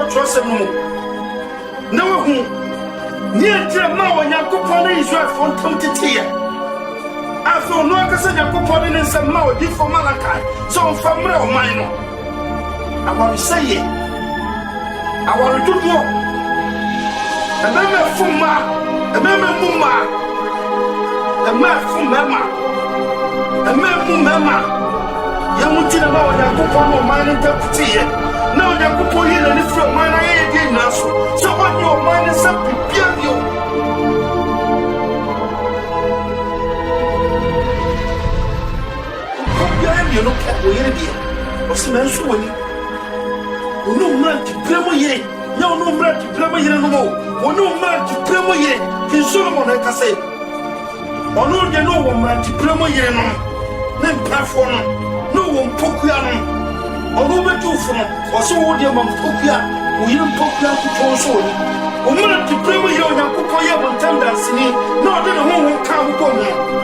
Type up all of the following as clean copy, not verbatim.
trust no na wahu ni atra ma onyankopon na Israel fo ntam tetiye afo no akasa nyankopon ne nsam ma odi fo Malakai so famre o man no awari seye awari tutuo ememe fuma ememe muma ememe fuma ememe yamuti na ma onyankopon no man ntam tetiye na onyankopon yele ni fro man na ye di naso so on your mind is up prepare you you no care wo yere dia o se man so woni onu man ti premo yere na onu man ti premo yere no mo onu man ti premo yere ki Solomon e kase onu de no wo man ti premo yere no ne mpafo no wo mpokua no onu betu fo no o so wo de man mpokua wo yere mpokua ku to so ni o man ti premo yere onyankopon ye bontanda sini na o de no ho ka wo ko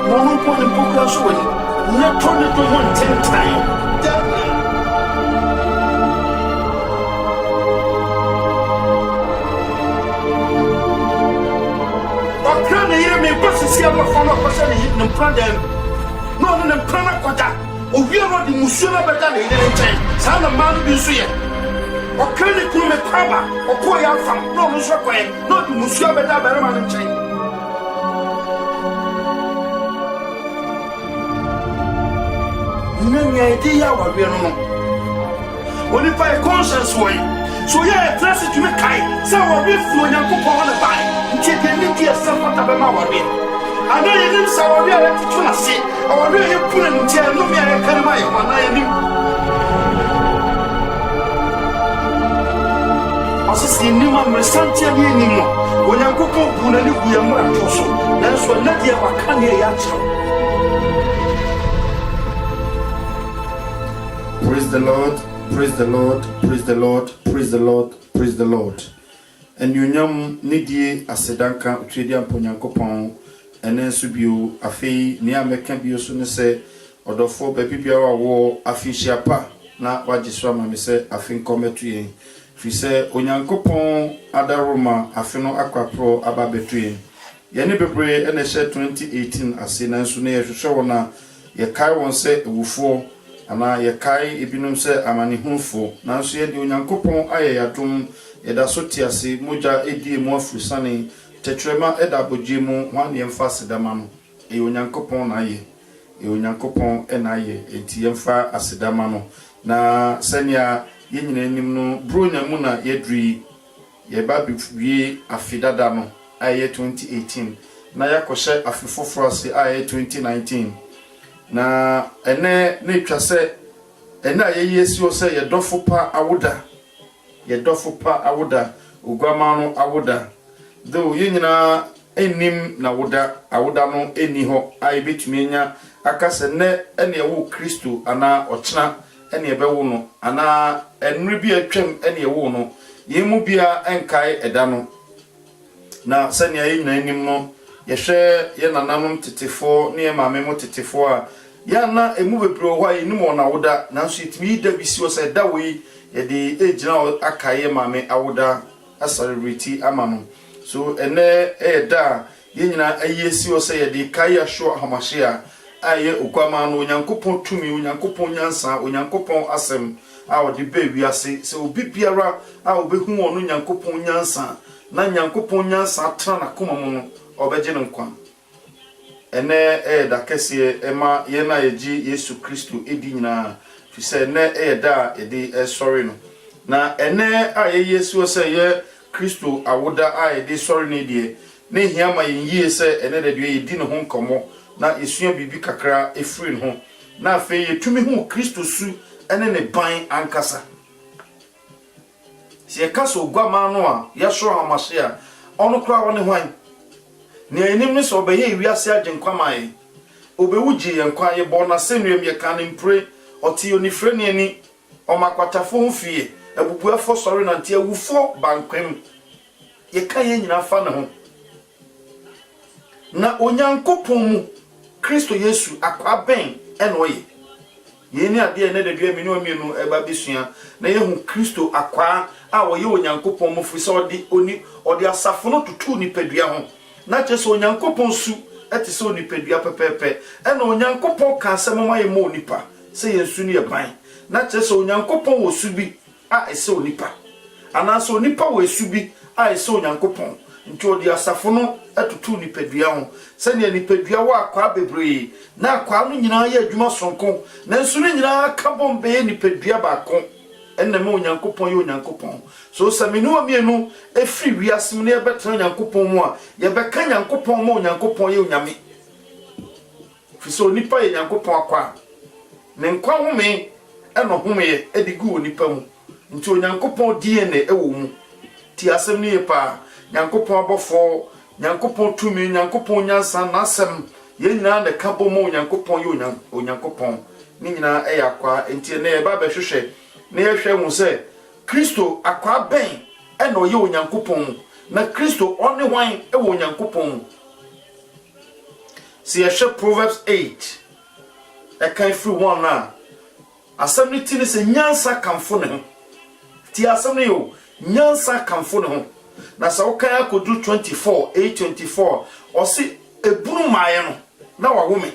mo no ko ne mpokua so ni not only to 110 times. Or can I hear me? But see, I'm a former person in the plan. No, no, plan quota. Or we are not the Musula better than the time. Son of man be sweet. Or can it come a papa or poor young from no, not the Musula better than the time. Nanya idea wa we no oni pa conscience way so yeah trust to me kai say wa we fu onyankopon na bai nti de ni dia safata be ma wa we ana ye nim sa wa we ala titu na se wa we ye puna nti no me ya kan ma ye wa na ye nim asisi ni ma mresantia ni ni mo onyankopon puna ni ku ya mra to so na so na dia wa kan ye ya chiro. Praise the Lord, praise the Lord, praise the Lord, praise the Lord, praise the Lord. And you nyam nidie asedanka utwedi amponyankopon ene nso bio afei ne ameka bio so ne se odofo babibia wo afihia pa na wagiso amame se afinkometu yen fi se onyankopon adaroma afino akwapro ababetu yen yene bebre ene hye 2018 ase na nso ne yehwehwe wona ye kai won se ewufo ana ye kai ebinum se amani hunfo nanso ye de onyankopon aye yadom ye da so tiase moja edi mu afusane tetrema eda boje mu wan ye mfa sedama no e onyankopon na ye e onyankopon na ye enti ye mfa asedama no na senia ye nyina anim no bronya mu na ye dri ye ba biwie afidada no aye 2018 na yakoshe afifoforo ase aye 2019 na ene ne twase ene aye yesi o se ye dofo pa awoda ogwama no awoda do ye nyina enim na awoda no eni ho aye betumi enya akase ne ene ewo Kristo ana ochena ene ebewo no ana enri bi atwam ene ewo no ye mu bia enkai eda no na sane aye nyina enim no ye hwe ye nananom tetefo ne ye maame mo tetefo a ya na emu bebro ho aye ni mo na woda nanso itimi da bisi o se da we ye de ejina akaye maame awoda asarewiti amano so ene da ye nyina ayesi o se ye de kai ahwo ahamahye aye okwama no onyankopon tumi onyankopon nyansa onyankopon asem a odi ba wiase se obi biara a obehu ono onyankopon nyansa na nyankopon nyansa tra na koma mu no obeje no nkwa ene da kese ema ye na yeji Yesu Kristo edi nyina fi se ne da edi sorry no na ene aye Yesu o se ye Kristo awoda aye de sorry ne die ne hiama yie se ene de die edi no ho nkomo na esua bibi kakra efiri no na afi yetumi hu Kristo su ene ne ban ankasa se kaso gwama no a yasho amashe a ono kra woni hwan ne enim ne so obeye wiase agenkwamae obewuji yenkwa ye bona senwem ye kan impre oti onifre ne ani omakwatafo hufie abubuafo sori na ntia wufo bankwem ye kan ye nyina fa ne ho na onyankopon mu Kristo Yesu akwaben eno ye Yeni ade na de dua mi no mienu eba besua na yehu Kristo akwa a wo ye onyankopon mo firi se odi asafo no tutu nipadua ho na kyese onyankopon su ete se onipadua pepepe e na onyankopon ka asem ma ye mo nipa se yensu ne ban na kyese onyankopon wo su bi a ese onipa ana so onipa wo su bi a ese onyankopon nti odi asafo no atutu nipadua ho se ne nipadua wo akwa bebre na akwa no nyina ye adwuma sonko na nsu no nyina ka bombe nipadua baako enne me onyankopon ye onyankopon so saminu amienu efiri wiasem ne betra onyankopon mu a ye beka onyankopon mu onyankopon ye onyame fiso nipa ye onyankopon akwa ne nkwa home eno home ye edigu onipa mu nti onyankopon DNA ewo mu ti asem ne ye pa nyankopon abofo nyankopon tumi nyankopon nyansa nasem ye nyina de kabo mu onyankopon ye onyankopon ni nyina yakwa nti ne ba be hwehwe ne yehwe mu se Kristo akwa ben ena oye onyankopon na Kristo one wan ewo onyankopon si yehwe Proverbs 8 e kan free one na asem ni ti ne se nyansa kamfo ne ho ti asem ne yo nyansa kamfo ne ho na sa wokan akodu 8:24 osi ebunu maaye no na wawome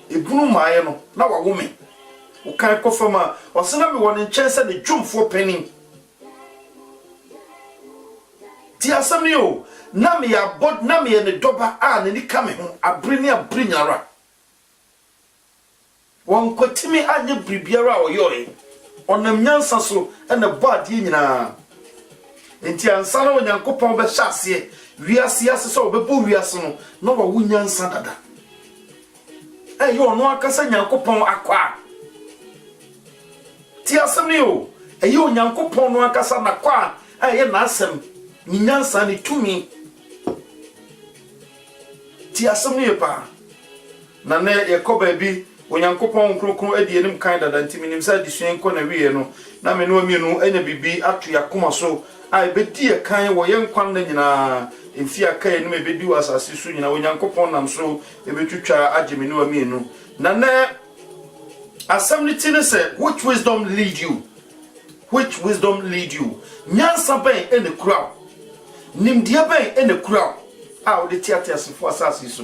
ebunu maaye no na wawome wokan kofama osi na me won nkyese de dwumfo panin ti asem ne o na me ya bod na me ne doba a ne nika me ho abre ne abre nyara won kotimi anye bribiara oyoe onam nyansa so ena body nyina enti ansa na onyankopon be hyase wiase ase so obebo wiase no na wa wunyansa dada eyo no akasa nyankopon akwa ti asem ne o eyo onyankopon no akasa na kwa eye na asem nyansa ne tumi ti asem ne pa na ne yekoba bi onyankopon krokron adi enim kan dada nti minim sa disuen ko na wiye no na me no amienu enya bibi atu yakoma so ai bedi e kan wo yenkwan na nyina emfi aka enim ebedi wasase so nyina onyankopon nam so ebetwitwa agemi no amienu na ne assembly ne say which wisdom lead you nyansa ben ene kura nimdia ben ene kura a wo de tiatia sefo asase so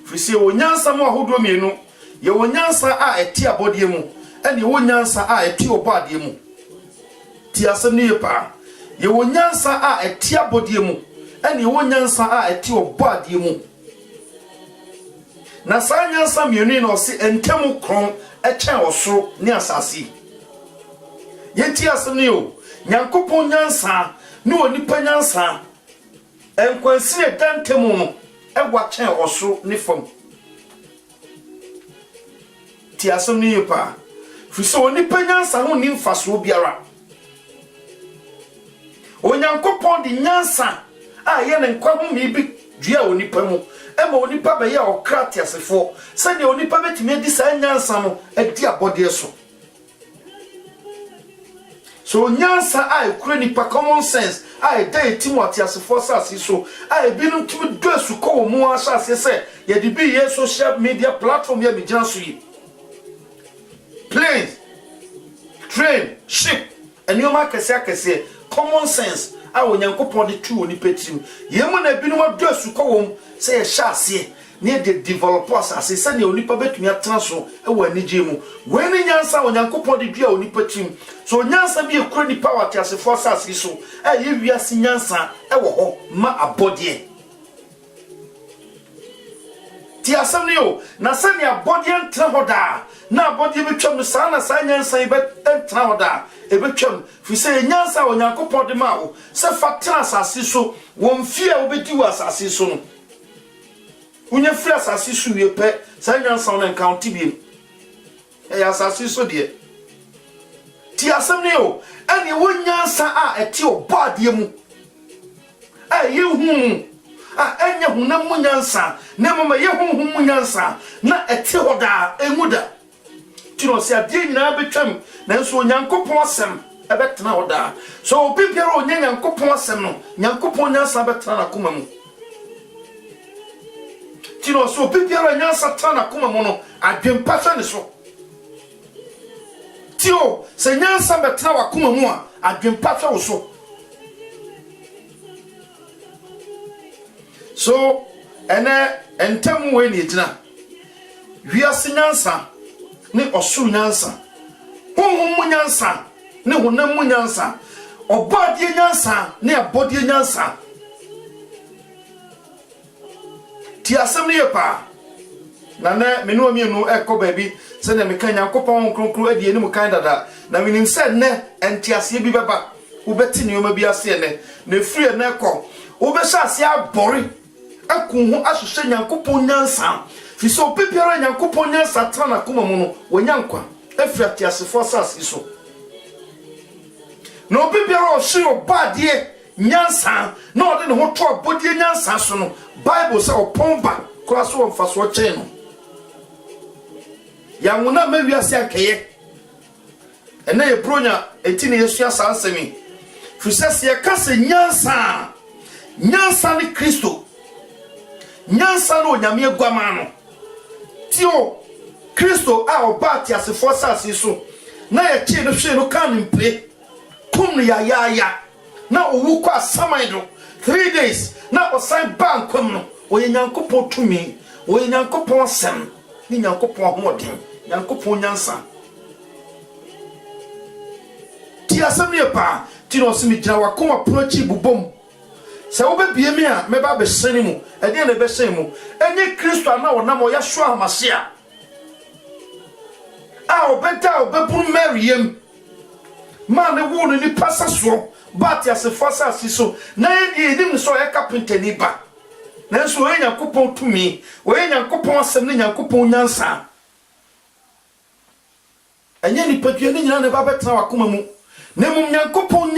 fisi wo nyansa mo ahodo mienu ye wo nyansa a eti abodie mu ene wo nyansa a eti obadie mu ti asem ne pa ye wo nyansa a eti abodie mu ene wo nyansa a eti obadie mu na sa nyansa mienu no se entemu kron echen osoro ni asase ye ti asem ne o nyankopon nyansa ni onipa nyansa enkwansi edantemu no egwa chen osoro ni fam ti asem ne pa fiso onipa nyansa ho ni mfaso biara onyankopon di nyansa a ye ne nkwa ho mi bi dua onipa mu ema onipa be ye okrati asefo se ne onipa betimi edi sa nyansa no edi abode so nyansa a ekure nipa common sense a dey timoti asefo sase so a ebinu timi do asuko wo mu asase se ye di bi ye social media platform ye mi janso yi planes, train, ship, and you mark a common sense. I will yankopon the two ni petrim. Yemu na binu wa dress ko say a chassis near the developers as a send you nipa bet me transfer e wa ni jemu. When nyansa o yankopon the dua oni petrim. So nyansa bi e kura ni power ti ase force as so. E ye wiase nyansa e wo ho ma abode. Ti asem ne o na se ne abode entra hoda na abode betwam sa na sa nyansa e entra hoda e betwam fi se nyansa o nyankopon de ma o se fatra asase so won fie obedi wa asase so no unya fie asase so wie pe sa nyansa o encounter bi e asase so de ti asem ne o ene wo nyansa a eti obade mu ye hu enya huna munyansa na mama ye honhum munyansa na ete hoda enguda tino se ade nyina betwam na nso nyankopon asem ebetena hoda so obi biara onye nyankopon asem no nyankopon nyansa betena na koma mu tino so bibiara nyansa tana kuma mu no adwempa hwe ne so tio se nyansa betena wa kuma mu a adwempa hwe wo so so ene entem we ni gina wiase nyansa ne osuru nyansa honhom mu nyansa ne honam mu nyansa obodie nyansa ne abodie nyansa ti asem ne yepa na na menu amienu ekọ baabi se na meka Nyankopon kronkron adie ne mu kan dada na menim se ne entiase bi beba ubeti ne yoma bi ase ne na firi ne ekọ ubesha ase abori akunhu ahwehwe Nyankopon nyansa fi so pipiara Nyankopon nyansa trana kuma mu no wonyankwa afiri atiasefo asase so no pipiara o hwe obadie nyansa na ode ne ho to abodie nyansa so no Bible say opomba kraso on faso chen no ya nguna mawiase akeye ena ye bronya etini yesu asansemi fisese ye kase nyansa nyansa ni Kristo nyansa no nyame agwama no tio Kristo a obati asefo asase so na ye chi no hwe no kan mple kum ya na owu kwa saman do 3 days na osan ban kwam no oye Nyankopon tumi oye Nyankopon asem ni Nyankopon homodin Nyankopon nyansa ti asem ne pa ti no simi gina wakoma prochi bubom se wo be bie me a me ba be sene mu e de na be sene mu enye Kristo na wona mo ya hwo amase a obeta obeburu Maryam man wo no ni pasa so but ya se fosa siso na ye nim so ya carpenter ni ba na so we Nyankopon tumi we Nyankopon asem ne Nyankopon nyansa enye ni padua ni nyina ne ba betena wakoma mu na mum Nyankopon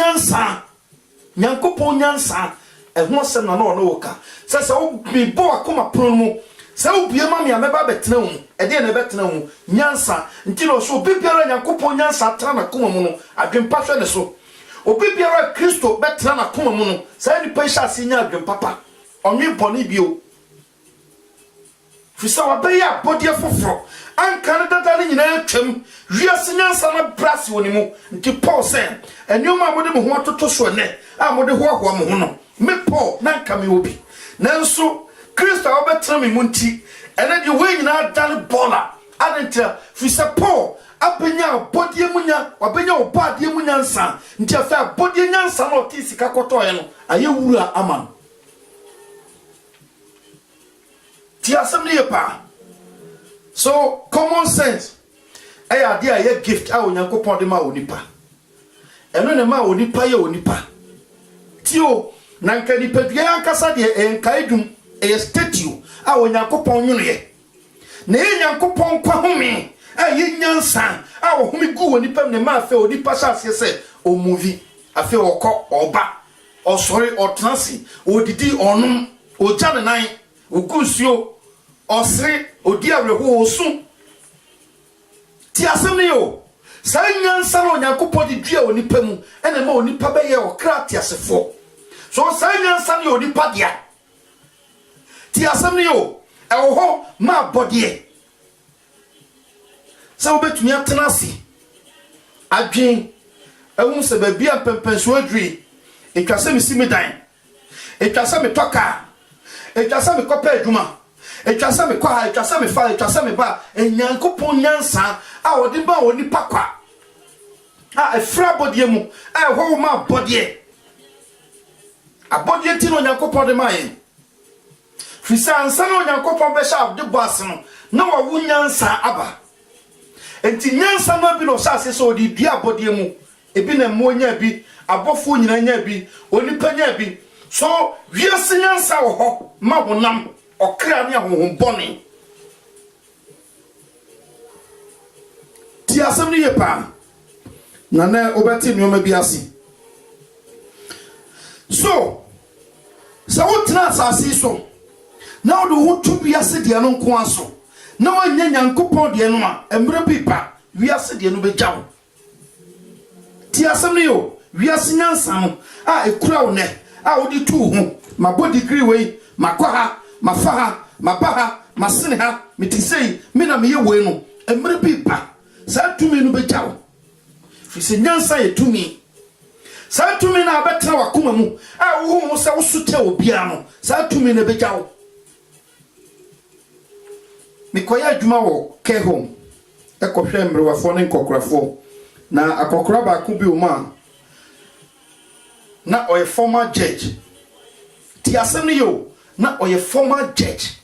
nyansa ehun asem na no woka se wo bi bo akoma pron mu se wo bie ma me ameba betena mu e de na betena mu nyansa ntino so bibiara Nyankopon nyansa tra na koma mu no adwempa hwe ne so obi biara Kristo betena na koma mu no sa ni pesha se nya adwempapa onwe boni bio fisa wa be ya bodie foforo anka ne dada ne nyina twam wiase nyansa na brasi woni mu nti Paul say enioma mode mo ho atoto so ne a mode ho ho mo ho no me Paul na nka me obi nanso Kristo obetena me mu nti ene de we nyina dan bola adentia fisa Paul abenya bodie munya wabenya obadie munya nsa nti afa bodie nyansa no ti sika kotoye no aye wura aman ti asem ne yepa so common sense aya dia ye gift a Onyankopon de ma onipa eno ne ma onipa ye onipa tio na nka ni pedua ankasa de enkaidum e statue a Onyankopon nwunu ye na Nyankopon kwa home aye nyansa a wo home gu woni pam ne ma afa onipa sase se o movie afa okọ oba osori otransi odidi onum ojane nan ogunsuo osri odi awreho osun ti asem yo sa nyansa no Nyankopon di dua onipa mu ene ma onipa be ye okra ti asefo so sa nyansa no onipa dia ti asem yo e wo ho ma bodie sa obetumi atenasi adwen ehun se ba bia pempenso adwi etwase mi simidan etwase mi toka etwase mi kopa adwuma etwase mi kwa etwase mi fa etwase mi ba Nyankopon nyansa a odi ba oni pakwa a efra bodie mu a ho ma bodie abodie ti no Nyankopon de maye fisa ansa no Nyankopon be sha de boase no na wa wunyansa aba enti nyansa no bi no sase so di dua bodie mu ebi na monya bi abofo nyina nya bi onipa nya bi so wiase nyansa wo ho ma wonam okra ne ahohom bone ti asem ne yepa na na obeti nyoma bi ase so wo tena asase so na wo do ho tu bi ase de no nko aso na wanya Nyankopon de no a emre bi pa wiase de no bejaw ti asem ne yo wiase nyansa no a ekura wo ne a wo di tu ho ma body degree we makwa ha mafa ha mapaha masene ha metisei me na me ye we no emre bi ba sa tumi no bejawo fi se nyansa ye tumi sa tumi na abetra wakoma mu a wo ho se wo sote obia no sa tumi na bejawo mikoya adwuma wo care home ekohwe mrewafo ne nkokrafo na akokora ba ko bi o ma na oye former judge ti asem yo na oye former judge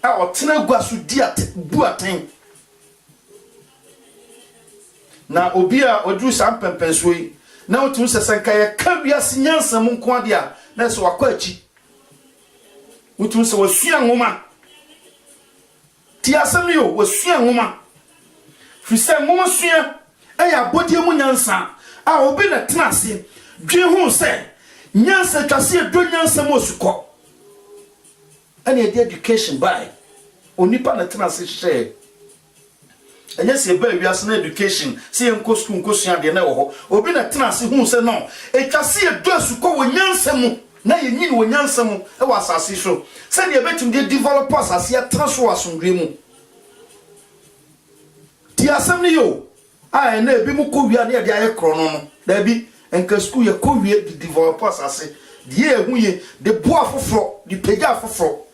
a otena guasu buaten na obi a odru sam pempensoi na otum sesanka ye ka wiase nyansam nko ade a na so wakọ achi otum se wasua ngoma ti asem yo wasua ngoma fisa ngoma sua eya bodie mu nyansa a obi na tena ase dwe hu se nyansa twase do nyansa mo suko ani the education by onipa na tena ase hye enya se ba wiase na education se enko school enko sua de na wo ho obi na tena ase hu se no etwase do suko wo nyansa mu na yenyi wo nyansa mu e wa asase so se de betum de develop asase atraso asomdwe mu ti asem ni yo a na ebi mu ko wia na de aye krono no da bi enka school ye ko wie de develop asase de ehu ye de bo afoforo de pega afoforo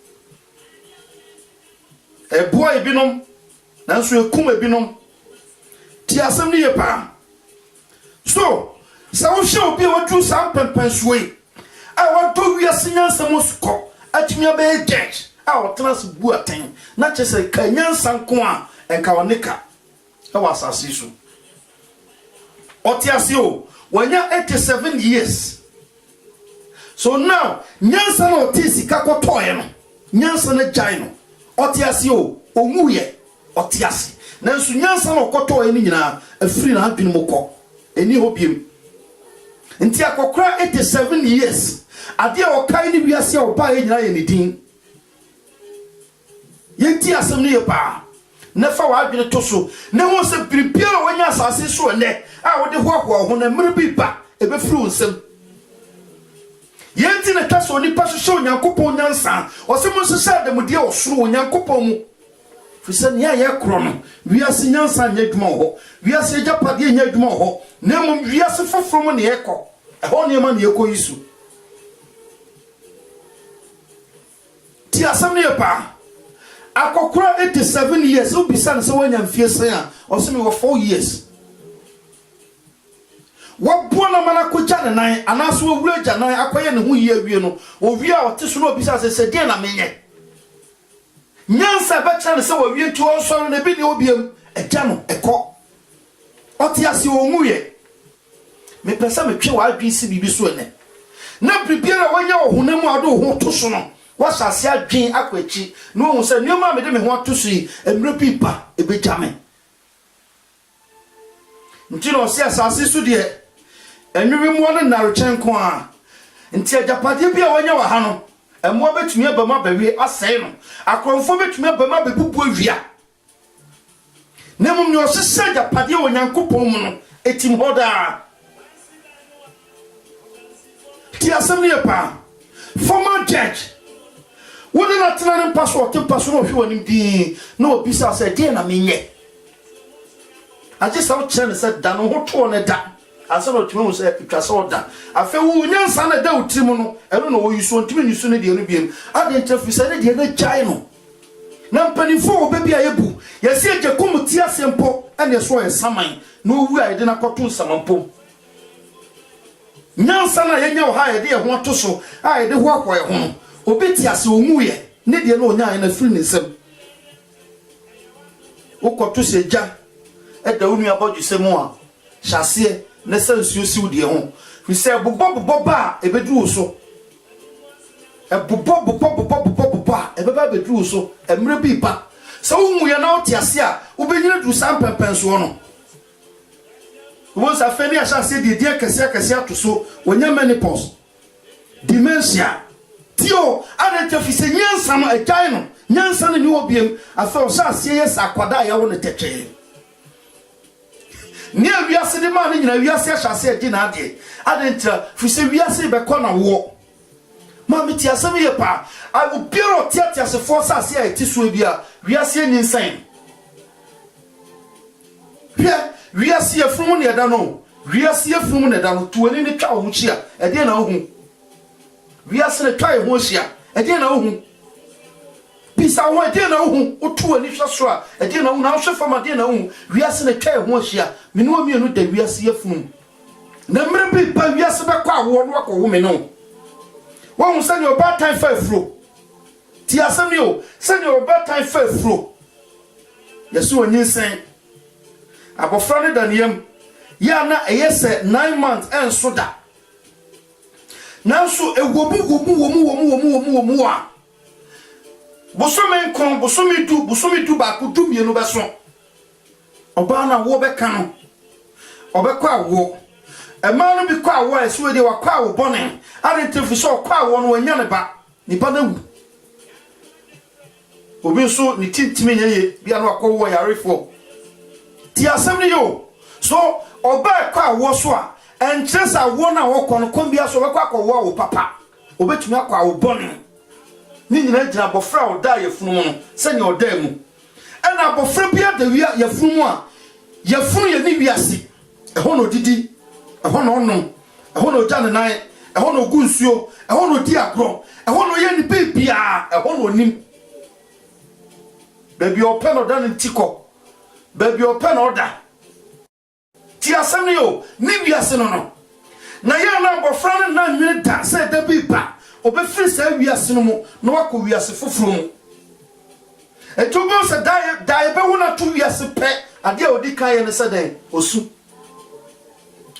e bo ebinom nanso ekum ebinom ti asem ni ye pa so sa wo hye obi wa dru sam pempensoe a wa do wiase nyansa mo skọ atimi abe judge a wo trans bu aten na chese ka nyansa nko a enka wonika e wa asase so otiase o wanya 87 years so now nyansa no otisi kakotoye no nyansa na jai no otiase o onwuye otiase nanso nyansa no kotoye ni nyina afiri na adwene mokọ eni hobiem nti akokora 87 years ade a okai ni wiase a oba ye nyina ye ne din yenti asem ne ye pa na fa wa adwene to so na ho se prepare wanya asase so ne a wo de hoahoa ho na mmere bi ba ebe firi nsem yenti na taso oni pa so onyankopon nyansa osemo so sha de mudie osoro onyankopon mu fisa ne ya kro no wiase nyansa nya dwuma ho wiase japade nya dwuma ho na mo wiase foforo mo ne yekọ ho ne ma ne yekọ yisu ti asem ne pa akokora 87 years obisa se wanya mfie sen a osemi wo 4 years wabua na mana ko ja ne nan anaso wura ja nan akoye ne ho yi awie no owie a oteso no obisa se de na menye nyansa ba cha se wawie tu onso na bi ne obiem eja no ekọ otiase onwuye me pesa me twe wa adwi si bibi so ne na prepare wanya wo honamu ado ho to so no wasase adwen akwachi no hu se nioma me de me ho to so yi emre pipa ebejame nti no se asase so de enwiwi mo no narochen ko a nti ajapade bia wanya wa ha no emo betumi abama bawe asai no akromfo betumi abama bebubu awia nemu nyo sese ajapade onyankopon mu no etim hoda ti asem ne pa former judge wona na tena ne passport no hwe woni bi na obisa se de na menye aje sa o chere se da no ho to ne da asa no tumi se twase o da afa wu nyansa na da utrimu no eno no wo yuso ntimi nyuso ne de no biem ade interfisa ne de na jai no na mpanifo obebi ayebu yesi eje komuti asempo ene so ye saman na owu a de na koto nsamampo nyansa na yenya wo ha ye de ho to so a ye de ho akoye ho obeti ase onwuye ne de na onya na firi ne nsem ukoto seja eda unu abodju semu a hyase na sansuo siw de ho fi se bobo ba ebedu so bobo ebeba bedu so emre bi pa se onwuye na otiase a ubenyina du sam pempenso no wo sa feni a hyase de die kese atoso wonya menopause dementia tio ade fi se nyansa no agyan no nyansa no ni obiem afa o sa se yes akwada ya wo ne tete ni awiase de ma ne nyina wiase hyase agi na ade ntia fi se wiase be kọ na wo Mammy Tiasam Yepa, I will pure Tiatas a force as here, Tisubia, we are seeing insane. Here, we are seeing from the Dano, we are seeing from the Dano to any child which here, a dinner home. We are seeing a child which here, a dinner home. Peace, I want dinner home, or two and if a dinner now, so from a dinner home, we are seeing a child which here, Minua, we are seeing from. Number people, we are seeing a car, one walk or woman. No. One will send your bad time for flow. Tia send your bad time for flow. Yes, you are saying. About Friday than him. Yana a yes, 9 months and soda. Now, so a woman. Bosomen con, Bosomi do back, could do me no beson. Obana wobe canon. Obekwa wo. A man be quite wise where they were quite bonnet. I didn't tell you so quite one when Yanaba, Nipanu. Obi so ni tintimi ye bia no akwo yare fo ti asem ni yo so oba kwa wo so a entresa wo na wo kono bia so be kwa akwo wo papa obetumi akwa wo bone ni nyina gina bofra wo da ye funu no se ne oda mu ena bofra bia da wi ye funu a ye funu ye ni wiase eho no didi eho no onum eho no jane nan eho no gunsuo eho no di agro eho no ye ni bebia eho no nim. Baby open order in Tico. Baby open order. Tia Samuel, Nibia Sinono. Nayana Bofran 9 minutes, said the Bipa. Obe free say we are Sinomo, no ako we are Sifufrum. A 2 months a die 1 or 2 years a pet, a dear Odika and a Saday, or soup.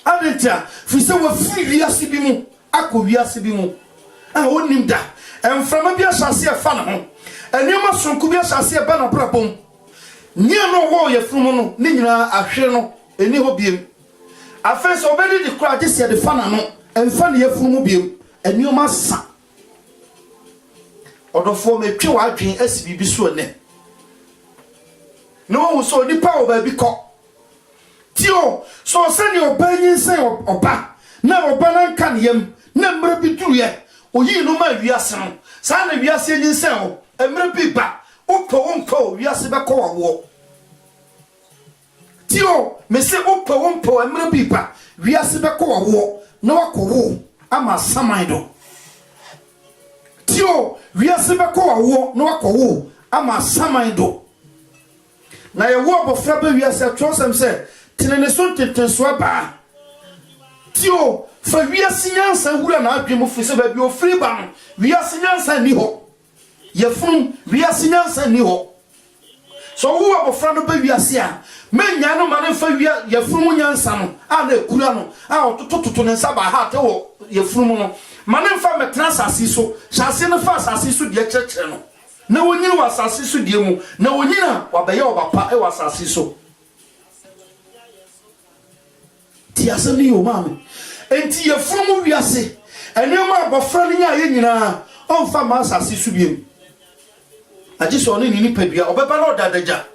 Adentia, Fisa were free via Sibimu, Ako via Sibimu. I wouldn't him that. And from a beer shall see a fan. And you must from Kubia Sassi a banner problem. Near no warrior from Nina, a shell, a new beam. I first already the crowd this year the fanano, and funny a from beam, and you must son. Or the form a pure dream SBB sworn. No one saw the power by because. Tio, so send your banyan say or back. Now a banan can yem, never be true yet, or you know my viasan. Sana viasan in cell. Emre biba upo we aseba ko wo tio me se upo emre biba we aseba ko wo na wakowo ama samaido tio we aseba ko wo na wakowo ama samaido na ye wo bofra ba we asa twosem se tenene so tetenso ba tio fa we asinyansa hura na adwemu fi se ba bi ofri ba no we asinyansa ni ho Yefun, we are singers and you. So who are friend of Baviasia? Men Yano Manifavia, Yefrumunian son, and the Kurano, out to Saba Hat or Yefrumuno. Manifam Matras Asiso, shall send a fast Asisu de church. No one knew was Asisu Dimu, no one knew what Bayoba Pa was Asiso. Tiasani, you mammy. And Tia Frumu Viasi, and you might be friendly on Famas Asisu. I just want to need Pebia or Babano Dadaja.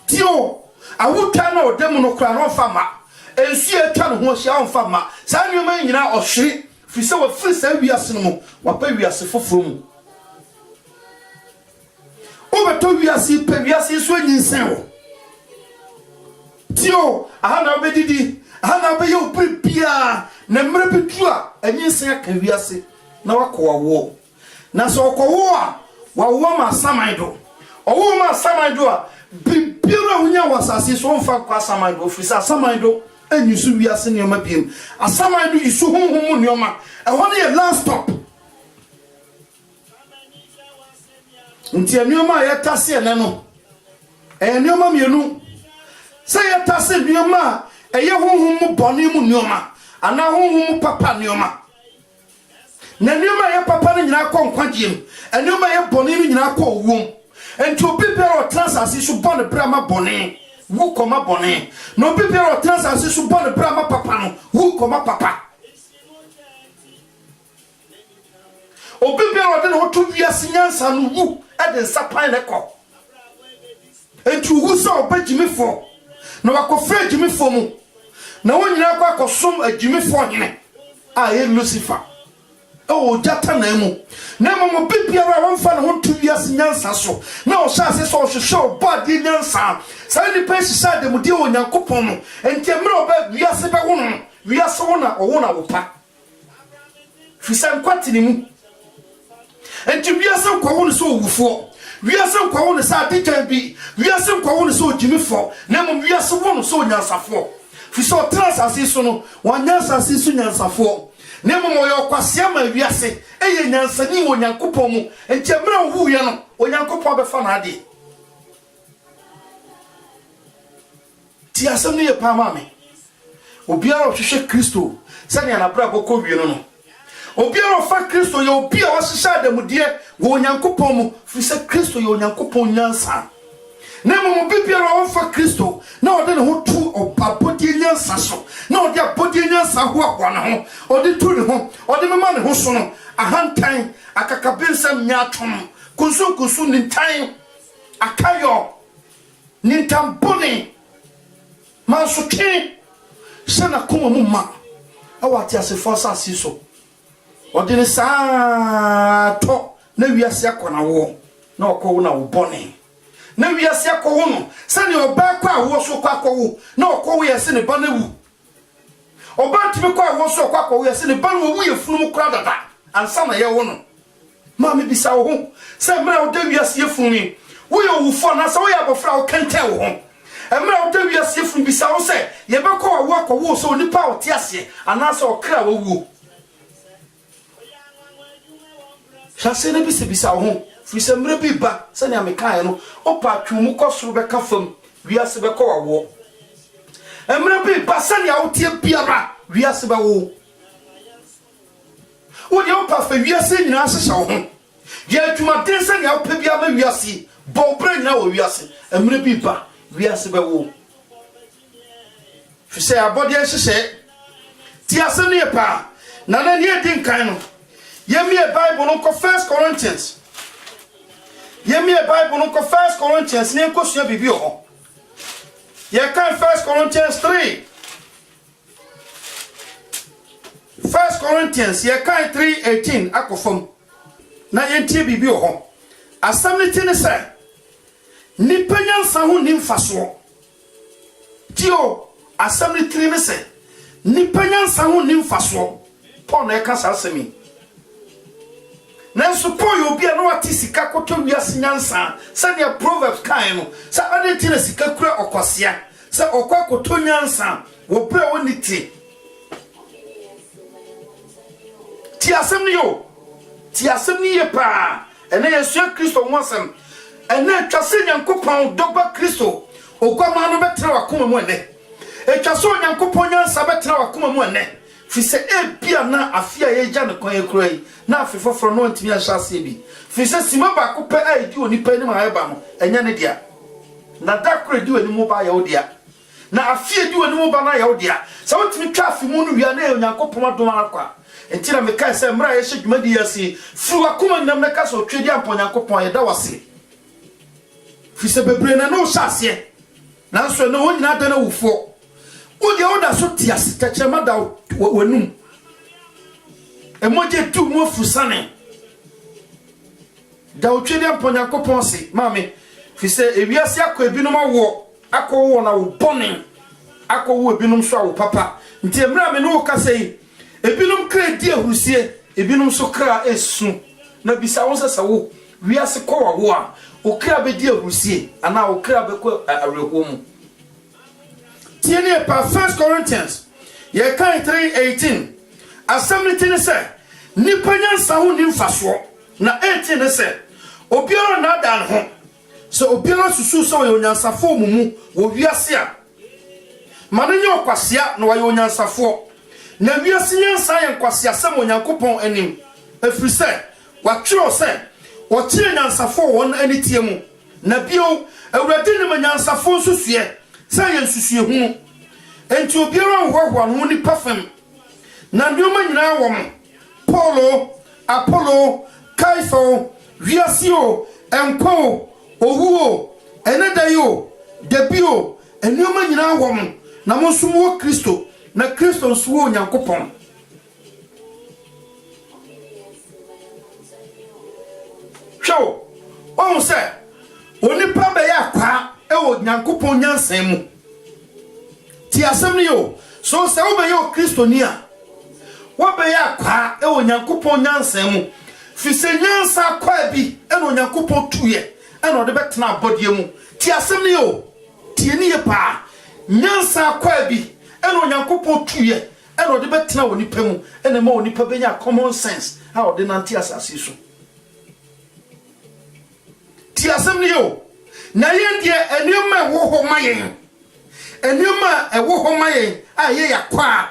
Tio, I would turn out Demono Crown on Fama and see a town who was on Fama. San you may or shriek, if you saw a free Sabia Sinimo, what baby as a from. Over 2 years, Pebia is swinging sound. Tio, I had a bedidi, I had a bayo prepia, Nemrepitua, and you say, can we say, now a core war. Naso Koa. Wa woma samaido o woma samaido bibira hunya wasase so mfa kwa samaido ofisa samaido anyusu wiase ne ma biem asamaido isu honhom ne ma e ho ne last stop nti enioma ya tase ne no enioma mienu se ya tase nioma eye honhom mu bone mu nioma ana honhom mu papa nioma na nioma ya papa ne nyina kwa nkwagiem enuma ye boni ni nyina kwa owum enti obi bere otransase so bone brama bone wu koma bone no obi bere otransase so bone brama papa no wu koma papa obi bere ode no to wiase nyansa no wu ede nsapan ne ko enti wu so obagimifo no wakofra agimifo mu na wonyina kwa kosom agimifo hene a ye Lucifer o jata na emu na mo bibiara wonfa ne ho to wiase nyansa so na o sha se so hwehwe body nyansa sa ni pa hisa de mu de onyankopon no enti emre oba wiase be wono wiase wona o wona wo pa fisan kwatini mu enti wiase kwa wono so owufo wiase kwa wono sa titan bi wiase kwa wono so ojimifo na mo wiase wono so onyansafo fiso transasi so no wanyansasi so nyansafo nemo moyo kwasia ma wiase eye nyansani wo nyankopon mu enti emra wu ye no onyankopon be fa na ade ti asem ne ye pa ma me obiara hwehwe Kristo sane na bra boko wie no obiara fa Kristo ye obia wo hyehyɛ adamude wo onyankopon mu fi se Kristo ye onyankopon nyansa nemo mo bibiara wo fa Kristo na ode ne ho tu abodi nyansa so na ode abodi nyansa ho akwana ho ode tu ne ho ode mema ne ho so no ahantan akakabensam nyatom kunsu nintan akayo nintambone mansuke sana kuma mumma awati asefo asasi so ode ne sa to na wiase akwana wo na okowo na wo bone na wiase akowo no sani oba kwa wo so kwa akowo na okowo yese ne ba na wu oba tibe kwa wo so kwa akowo yese ne ba na wu ye funu mu kra dada ansa na ye wo no ma me bisa wo ho se mra o da wiase ye funu wo ye wufo na se wo ya bofra wo kente wo ho emra o da wiase ye funu bisa wo se ye be kwa wo akowo so nipa o te ase anasa o kra wo wu shase ne bisa wo ho fise mre bi ba se ne amekan no opa twumu kosoro be ka fam wiase be ko wawo emre bi ba se ne awotie biara wiase be wo wo de opa fa wiase nyina asesa wo ho ye twuma den se ne awpa bia ma wiase bo bre nyina wo wiase emre bi ba wiase be wo fise abode hyehyɛ ti ase ne pa na na ne din kan no ye mi Bible no ko 1 Corinthians Yemi Bible no ko 1 Corinthians ne ko sua bibi ho. Ye kan 1 Corinthians 3. 1 Corinthians ye kan 3:18 akofom. Na yentie bibi ho. Asamniti ne se ni panyansa ho ni mfaso. Tio asamniti ne se ni panyansa ho ni mfaso. Paul na ka sa asemi. Nanso Paul obi no ati sika koto wiase nyansa sane Proverbs kan no sa ade ti na sika kura okwasea sa okwa koto nyansa wo bra woni ti asem ni ye pa ene Yesu Kristo nwasem ene twase nyankopon dogba Kristo ogwama no betra wakoma mu ene etwase nyankopon nyansa betra wakoma mu ene fise bia na afia ye gya ne kwan ekrai na afefoforo no ntimi ahase bi fise sima ba ko pe aidi oni pa ni ma eba no enya ne dia na dakre di oni mu ba ya odia na afia di oni mu ba na ya odia sa wotimi twa afi mu no wia na Onyankopon adom akwa enti na meka se mra ye hye dwuma di yasi fu akoma nam na ka so twedi ampo Onyankopon ye da wase fise bebre na no hase na so no nyina da na wufo o de oda so tiase tachema da wanum emoje tu mu fusane da otwedi ampo Onyankopon se mame fise ewiase akọ ebinom awo akọ na wo bonen akọ wo ebinom so awo papa nti emra me no ka sei ebinom kra di ahurusie ebinom so kra esu na bisa won sesa wo wiase kọ wawo a o kra be di ahurusie ana o kra be kọ awereko mu tiene pa 1 Corinthians ye kan 3:18 asamniti ne se nipa nyansa ho ni mfaso na 18 ne se obiara na dan ho so obiara susu so ye onyansafo mu wo wiase a manenye okwasea na wo onyansafo na wiase nyansa ye nkwasea sam Onyankopon anim efiri se watwero se wotie nyansafo won anitie mu na bio awurade ne manyansafo susue se ye susue hu enti obiara hwahwa no ni pafem na ndioma nyina wom Paulo Apollo Kaifo wiasio enko owuo enedayo debio enioma nyina wom na monsumo Kristo na Kristo nsuo Onyankopon hwo on se onipa be ya kwa e wo nyankopon nyansan mu ti asem ni yo so se wo be yo kristoni a wo be ya kwa e wo nyankopon nyansan mu fi se nyansa kwa bi e no nyankopon tuye e no de betena abodie mu ti asem ni yo ti ni ye pa nyansa kwa bi e no nyankopon tuye e no de betena woni pa mu e na ma woni pa be nya common sense ha o de nanti asase so ti asem ni yo na yendie enioma wo ho mayen enioma wo ho mayen aye yakwa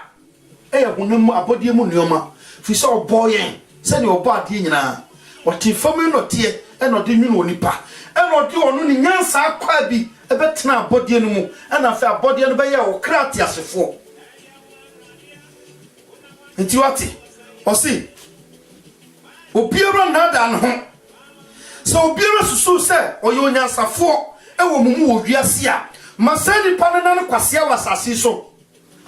e hunam abodie mu nioma fi so oboyen se ne obo ade nyina wati fami no tie e no de nwunu onipa e no de onu ni nyansa akwa bi e betena abodie no mu e na fa abodie no be ye wo krati asefo enti wati osi obiara na da no ho so obiara susu se oyo nyansafo e wo mumu wo wiase a masani panana no kwase awasase so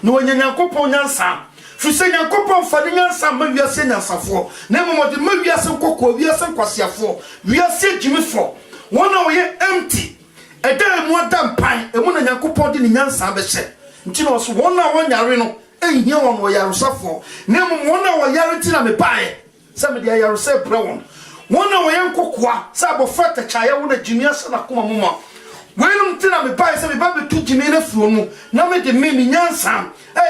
no onyanyankopon nyansa fise nyankopon fani nyansa ma wiase nyansafo na momode ma wiase kokko wiase kwaseafo wiase jimifo wona oye empty eda mu adam pan emu na nyankopon de ni nyansa be hye nti no so wona wonyare no ehia won wo yarosafo na mom wona wo yare ti na me bae se me de yarose brewon wona wo yankokwa sa abofata chaya wona jimia sa na koma muma wenum tina me bae se me ba betu jimi na fuo mu na me de me nyansa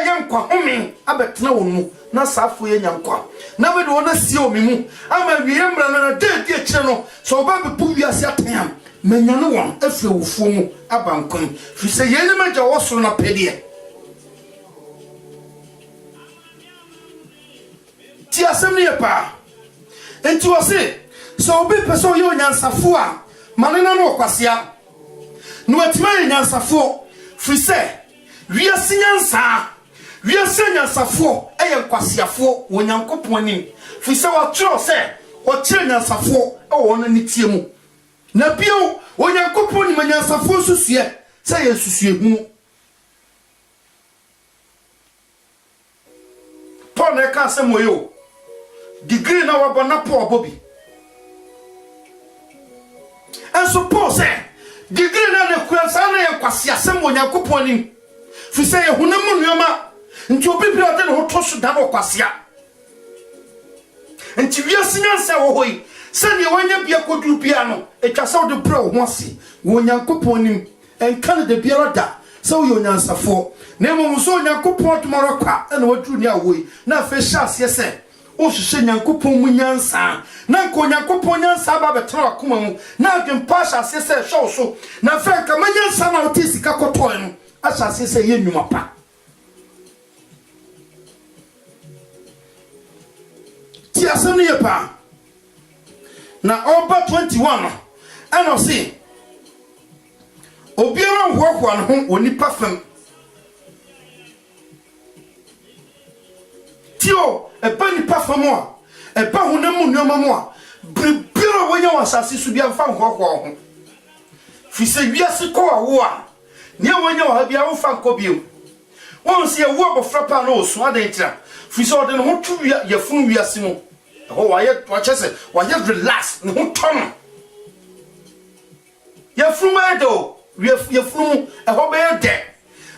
yankwa home abetena won mu na safo ye nyankwa na me de wona sie omi mu ama wiye mra na de e kire no so ba be pu wiase atem manyane won afre wo fuo mu abankon fi se ye ne maja wo so na pede ti asem ne pa enti wo se so obi peso yo nyansafo a manena no kwasea no atima nyansafo fi se wiase nyansa wiase nyansafo eye kwasiafo wo nyankopon anim fi se wo tro se wo kire nyansafo e wo na nitie mu na bio wo nyankopon ni nyansafo susue se ye susue hu Paul na ka se moyo degree na wa bona Paul bobi and suppose degree na le kwansa na ye kwase asem wo nyankopon anim fi se ye hunam nuoma nti obi bi ode ne ho to so da no kwasea nti wiase nyansa wo hoi se ne wanya bia kodu bia no etwa se wo de bro ho ase wo nyankopon anim enka de bia da se wo yo nyansafo na mo so nyankopon tomoro kwa na waduru ni awoi na fe hyase se o hwehwe nyankopon mu nyansa na nko nyankopon nyansa ba betara akoma mu na adwen pasha se se hwe so na fe nka manyansa na otisi ka kotoe no asha se se ye nwuma pa ti asem ye pa na oba 21 ano se obiara nhwahwa no ho onipa fam tio eba nipa fam a eba honam nuoma mu a bibira wonya wasase su bia mfa nhwahwa ho fi se wiase ko awo a ne wonya wa bia wo fa nkobiem won se wo abofra pa na osu adan tira fi se ode no ho tu ya funu wiase mu ho wa chese wa relax no ho ton ya funu edo ya funu ho be de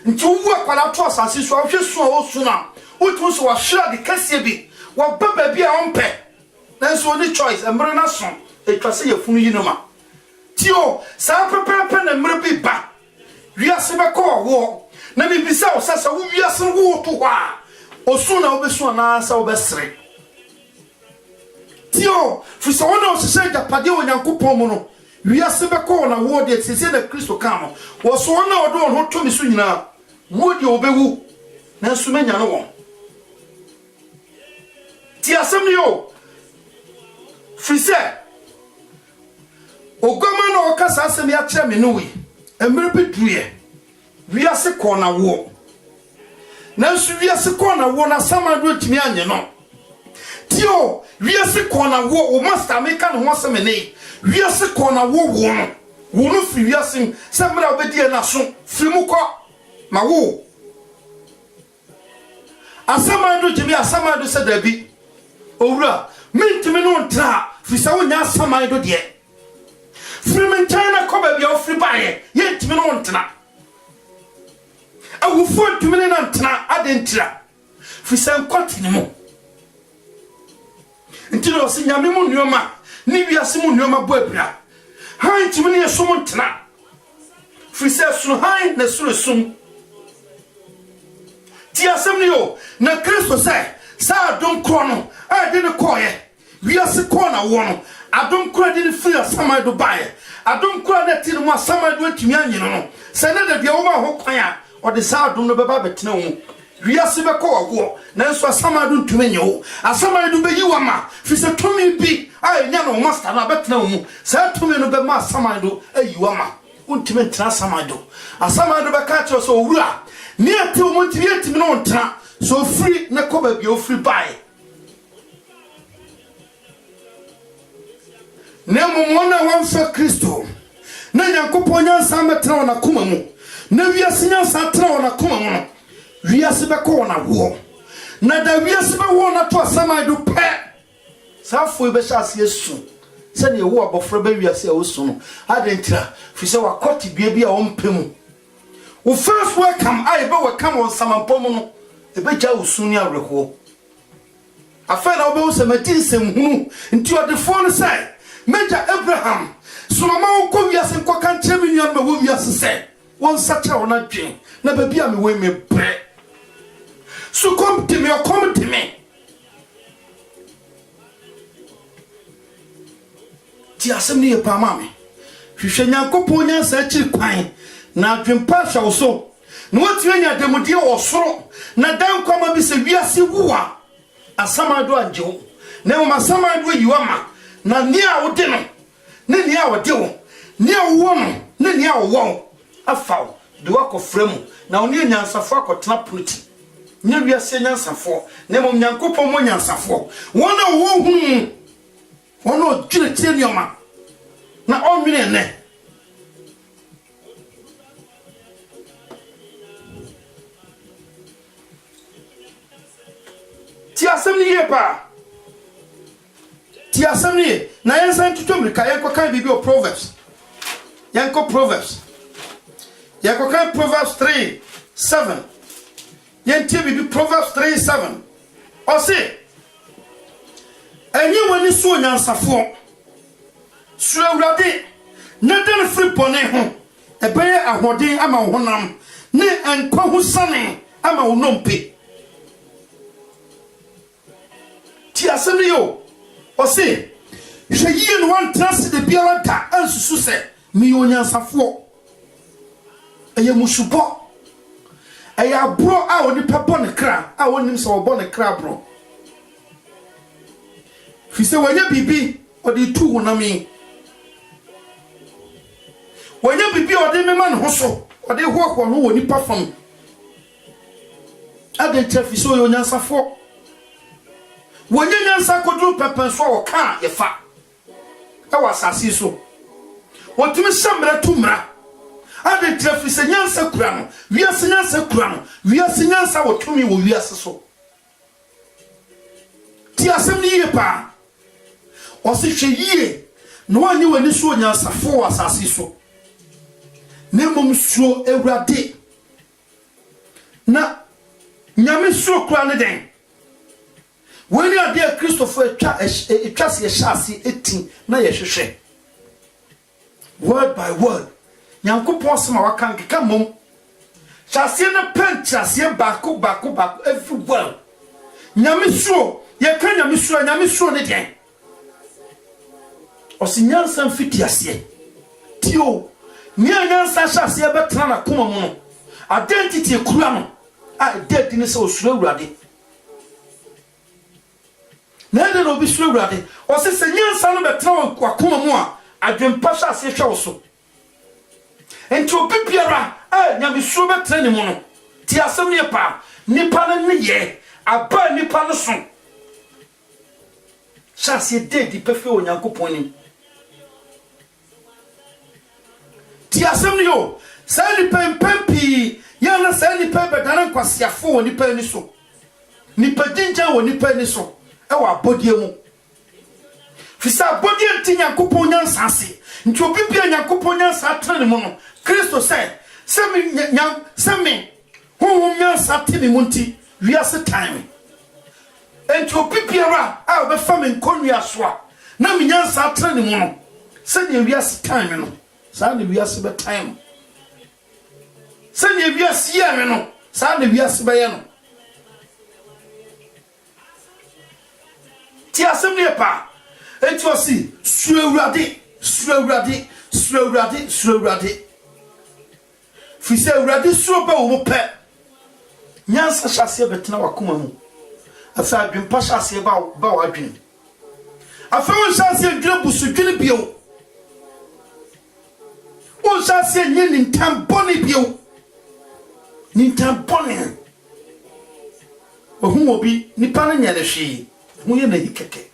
nti wo akwala to asase su ahwe su a osu na utu so wa hwra de kase bi wa baba bi a ompe nanso oni choice emre na so etwase ya funu yinoma tio sa pepepe na emre bi ba wiase be ko wo na bibisa o sasa wo wiase wo to hwa osu na obesu na sa obesre tio fisa wona o sese japade o nyankopon mu no wiase be ko na wo de sese na Kristo kan wo so wona o do ho to mi so nyina wo de obewu na sumenya no won ti asem ni o fise ogoma na o kasa asem ya kire me no wi emre bi duye wiase ko na wo na su wiase ko na wo na samado timi anye no tio wiase ko na wo o master me kan ho asem ne wiase ko na wo wo no wo no fi wiase se mra obedi na so fimu ko ma wo asamado timi asamado se dabi owura mentime no ntra fisa wo nya samai do de free China ko ba bia free bae ye ntimi no ntena awufo ntimi na ntena adentira fisa nkwati ni mo ntino se nyame mu nneoma ni wiase mu nneoma bo abira han ntimi ne so mo ntena fisa sunu han na suru sum ti asem ni yo na Kristo say sa don krono a de ne koye wiase ko na wo no adom kura de ne free asama do bae adom kura na ti no asama do atumi anyino no se na de wo ma ho kwan a o de sa adom no beba betena wo wiase be ko wo na nso asama do ntumi nye wo asama do be yiwa ma fi se tumi bi a nya no master na betena wo sa tumi no be ma asama do ayiwa ma untimi ntena asama do be ka cho so wura ni ati wo ntimi atimi no ntena so free na ko ba bi o free bae Nemo mwana wamfa Kristo na Nyankopon nyansa metena na kuma mu na wiase nyansa tena na kuma mu wiase be ko na wo na da wiase be wo na to asama do pe safo be sha ase esu se ne wo abofra be wiase a osu no adentira fi se wakoti bia bia o mpemu wo first welcome I be welcome on samampom no e be ja osu ni awreko afa na obe wo se matin hunu nti odefo no sai Major Abraham, Solomon ko wiase nko kan che mi nyan ma wo wiase se won sacha wona dwen na ba bia me we me bre so come to me ti asem ni e pa ma me hwehwe Nyankopon nya sa chi kwan na dwen pa hwa so na woti anya demudie wo soro na dan kwama bi se wiase wuwa asama do anjewo na mo asama do yiwa ma na nia wo de no ne nia wo de wo nia wo no ne nia wo afaw de wakofremu na oni nyansafo akotena politi nya wiase nyansafo ne mom Nyankopon mo nyansafo wona wo hu wona dwire tie nioma na onwene ne ti asem ni yepa ti asamni na yensan tutomrika yanko kan bibi o Proverbs yanko Proverbs 3:7 yanti bibi Proverbs 3:7 o se enye wani so nyansafo su awrade na den free bone ho ebeye ahoden ama honam ne enkwa ho sane ama wonompe ti asamni yo o se je yie no wan trans de biara da ansusu se mi onyansafo eye musubo eye abro a oni papa ne kra a onim se obo ne kra bro fi se wanya bibi o de tu wonami wanya bibi o de mema ne ho so o de hoho no woni pa fam ade trafi so onyansafo wonye nyansa kodru pepen so wo ka ye fa e wasasi so wotumi samra tumra ade trafi se nyansa kura no wiase nyansa kura no wiase nyansa wotumi wo wiase so ti asem ni ye pa o se hwe yie no wanye wani so nyansa fo wasasi so ne mom so ewrade na nyame so kura ne den when you are there Christopher trust ye shasi eti na ye hwehwe word by word Nyankopon sema waka nkeka mom shasi na pentrase bako every word nyame so ye kan nyame so ne den osinyansa mfiti ase tio ni anyansa shasi betena na koma mu no identity ekura no a dead ni se osuro awurade nende no bisuro awurade o se nyansa no betena wakoma mu a adwempa shasi hwe wo so enti obibiara nyame so betena ne mu no ti asem ne pa nipa ne ye aba nipa no so shasi dead pefe Onyankopon ni ti asem ne yo sa ni pempi yana sa ni pempe daran kwasiafo woni pa ni so ni padinja woni pa ni so e wa bodie mu Fisa body enti Nyankopon nyansa ase. Nti obi bia Nyankopon nyansa atene mu no. Kristo say, "Semi honhom nyansa atene mu nti wiase time." Enti obi biara a obɛfa me nkonnua so a na me nyansa atene mu no. Se de wiase time no. Sa na wiase be time. Se de wiase ye me no. Sa na wiase be ye no. Ti asem ne pa. Enti osi surawurade. Fise urade suro ba wo pe. Nyansa hyase betena wakoma mu. Afa adwempa hyase ba wa adwen. Afa wo hyase dwene busu dwene bio. Wo hyase nye nintam bone bio. Nintam bone. Ohu obi nipa na nya le hwe. Hu ye na hikeke.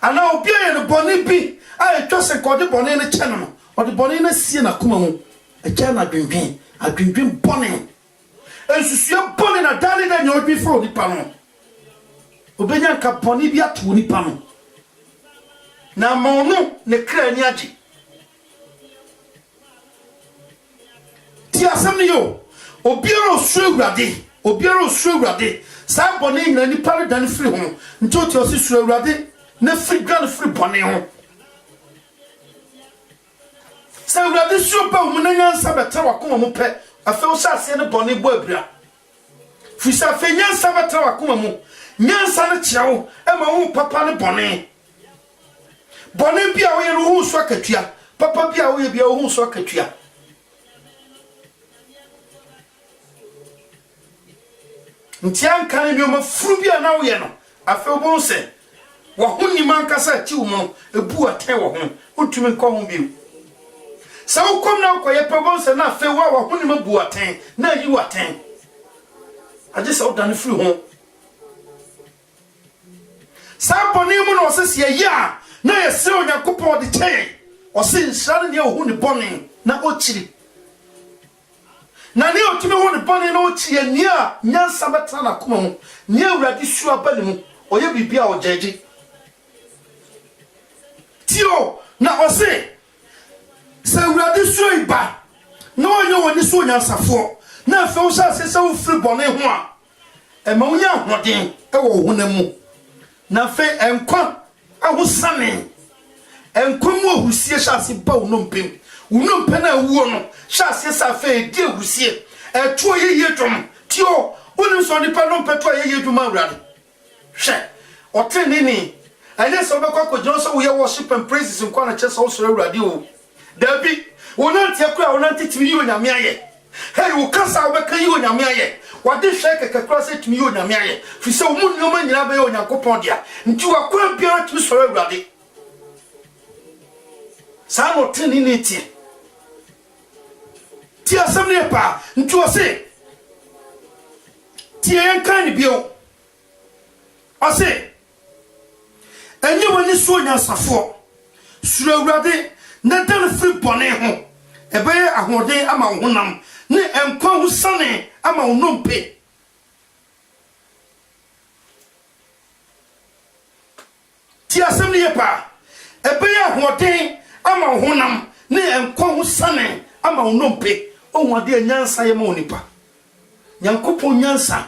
Ana obi ye no bone bi a etwose kode bone ne che no. Ode bone na sie na koma mu. Echa na adwendwen bone. Ensusua bone na dali da nyo bi fro nipa no. Obenya ka bone bi ato nipa no. Na maunu ne kra ni agi. Ti asem ni yo. Obiara osurawurade. Sa bone nyina nipa le dan firi ho. Nti o ti o si surawurade na firi gran firi bone ho. Sa urade suro pa mu na nyansa betra wakoma mu pe afa wo hyase ne bone bo abira fisa fe nyansa betra wakoma mu nyansa ne kirawo e ma wo papa ne bone bia wo ye hu so akatua papa bia wo ye bia wo hu so akatua ntian kan bi o ma furu bia na wo ye no afa wo bon se wo huni man kasa ti wo mo ebu aten wo ho utumi nko ho bi. Sa ukom na ukoye pebon se na fe wa huni mabu aten na yi waten aje sa odane firi ho sa boni mu no se se ya na ye se Onyankopon de chen o se nsrane ne ohuni boni na ochiri na ne otumi ohuni boni na ochiri ni a nyansa betra na koma mu ni awurade su abani mu oye bibia o jeje tio na o se se urade suro iba na onye woni so nyansafo na afa wo sha se wo firi bone ho a e ma wonya hoden e wo honam na fe enkwa ahosane enkwa mu ohusie sha se ba wo nompem wo nompe na wuo no sha se sa fe di ohusie e to yeye dwom tio wonim so ni pa nompe to yeye dwom awurade hwe otene ni ane so be kwa ko so wo ye worship and praises nkwa na chese wo soro awurade o Dabi, wonanti akura wonanti timi yo nyame aye. Hey, wo kasa wo beka yo nyame aye. Wade hwe kekekura se timi yo nyame aye. Fi se wo mu nyoma nyina be yo Nyankopon dia. Nti wa kwa biara timi soro awurade. Sa no tini ni tie. Ti asem ne pa, nti wo se. Ti en kan bio. O se. Enye woni so nyansafo. Soro awurade na dan firi bone ho ebeye ahoden ama honam ne enkwa ho sane ama onompe ti asem ne yepa ebeye ahoden ama honam ne enkwa ho sane ama onompe onwade nyansa ye ma onipa Nyankopon nyansa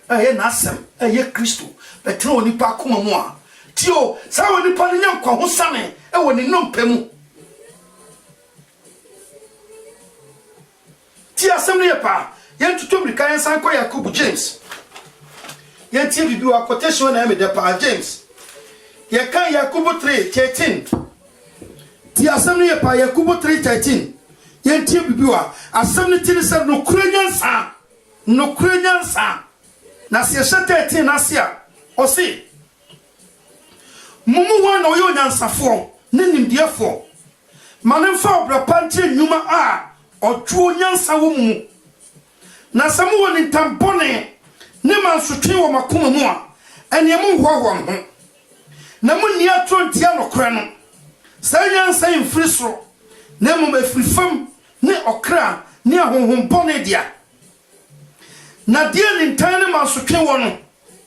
aye na asem aye Kristo betre onipa akoma mu a tio sa onipa ne nyankwa ho sane e woni nompe mu ti asem ne pa yen tutum kan san kwa Yakob James yen tie bibi wa quotation na me de pa James ye kan Yakob 3:13 ti asem ne pa Yakob 3:13 yen tie bibi wa asem ne ti se no kuranyansa na se 13 na se a o se mumu wa na oyo nyansafo ne nimdiefo manemfa obrapante nyuma a otwo nyansa wo mu na samu woni ntampone ne mansotwe wo makoma mu a ene mu hwohwo ho na mu ni atrontia nokra no sa nyansa imfiri soro na mu mafiri fam ne okra ne ahonhom bone dia na dia ni ntane mansotwe wo no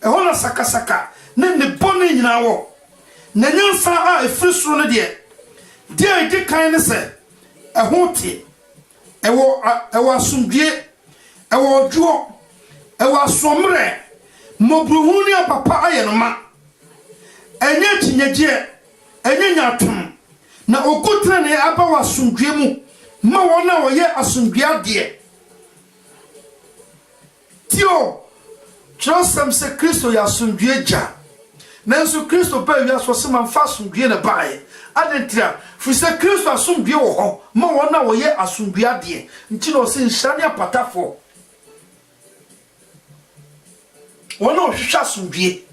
e ho na sakasaka ne ne bone nyina wo na nyansa a efiri soro no de edi kan ne se ɛho te ɛwɔ asomdue ɛwɔ odwo ɛwɔ asomre mobruhu ne papa aye no ma enye chinyegye enye nyatom na okutra ne aba wɔ asomdue mu ma wona wo ye asomdue ade tio Joseph se Kristo ya asomdue gya nanso Kristo ba wi aso se man fa asomdue na bae adentira fise Kristo asomdue wo ho ma wona wo ye asomdue ade nti no se nhyane apatafo wona o hwehwa asomdue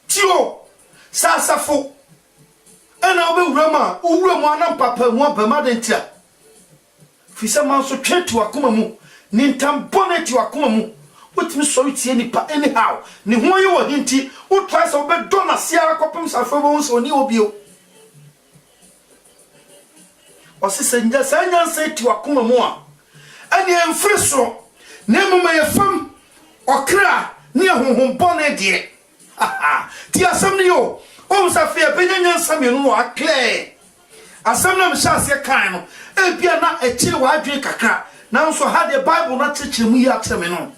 tio sasafo ana obewurama uwuramu anam papa mu abama dentira fise man so twetu akoma mu nintam boneti akoma mu wotimi so tie nipa anyhow ne ho ye wo hinti wo try so be do na sia kopem safo bo so ni obio o se senja sanya se ti akoma mu a ani emfiri so na mama ye fam okra ne honhom bone de ti asam ni yo o safia benya nsamienu no akle asam na mhyase kan no ebia na ekire wa adwen kakra na nso ha the Bible na chechire mu yi atreme no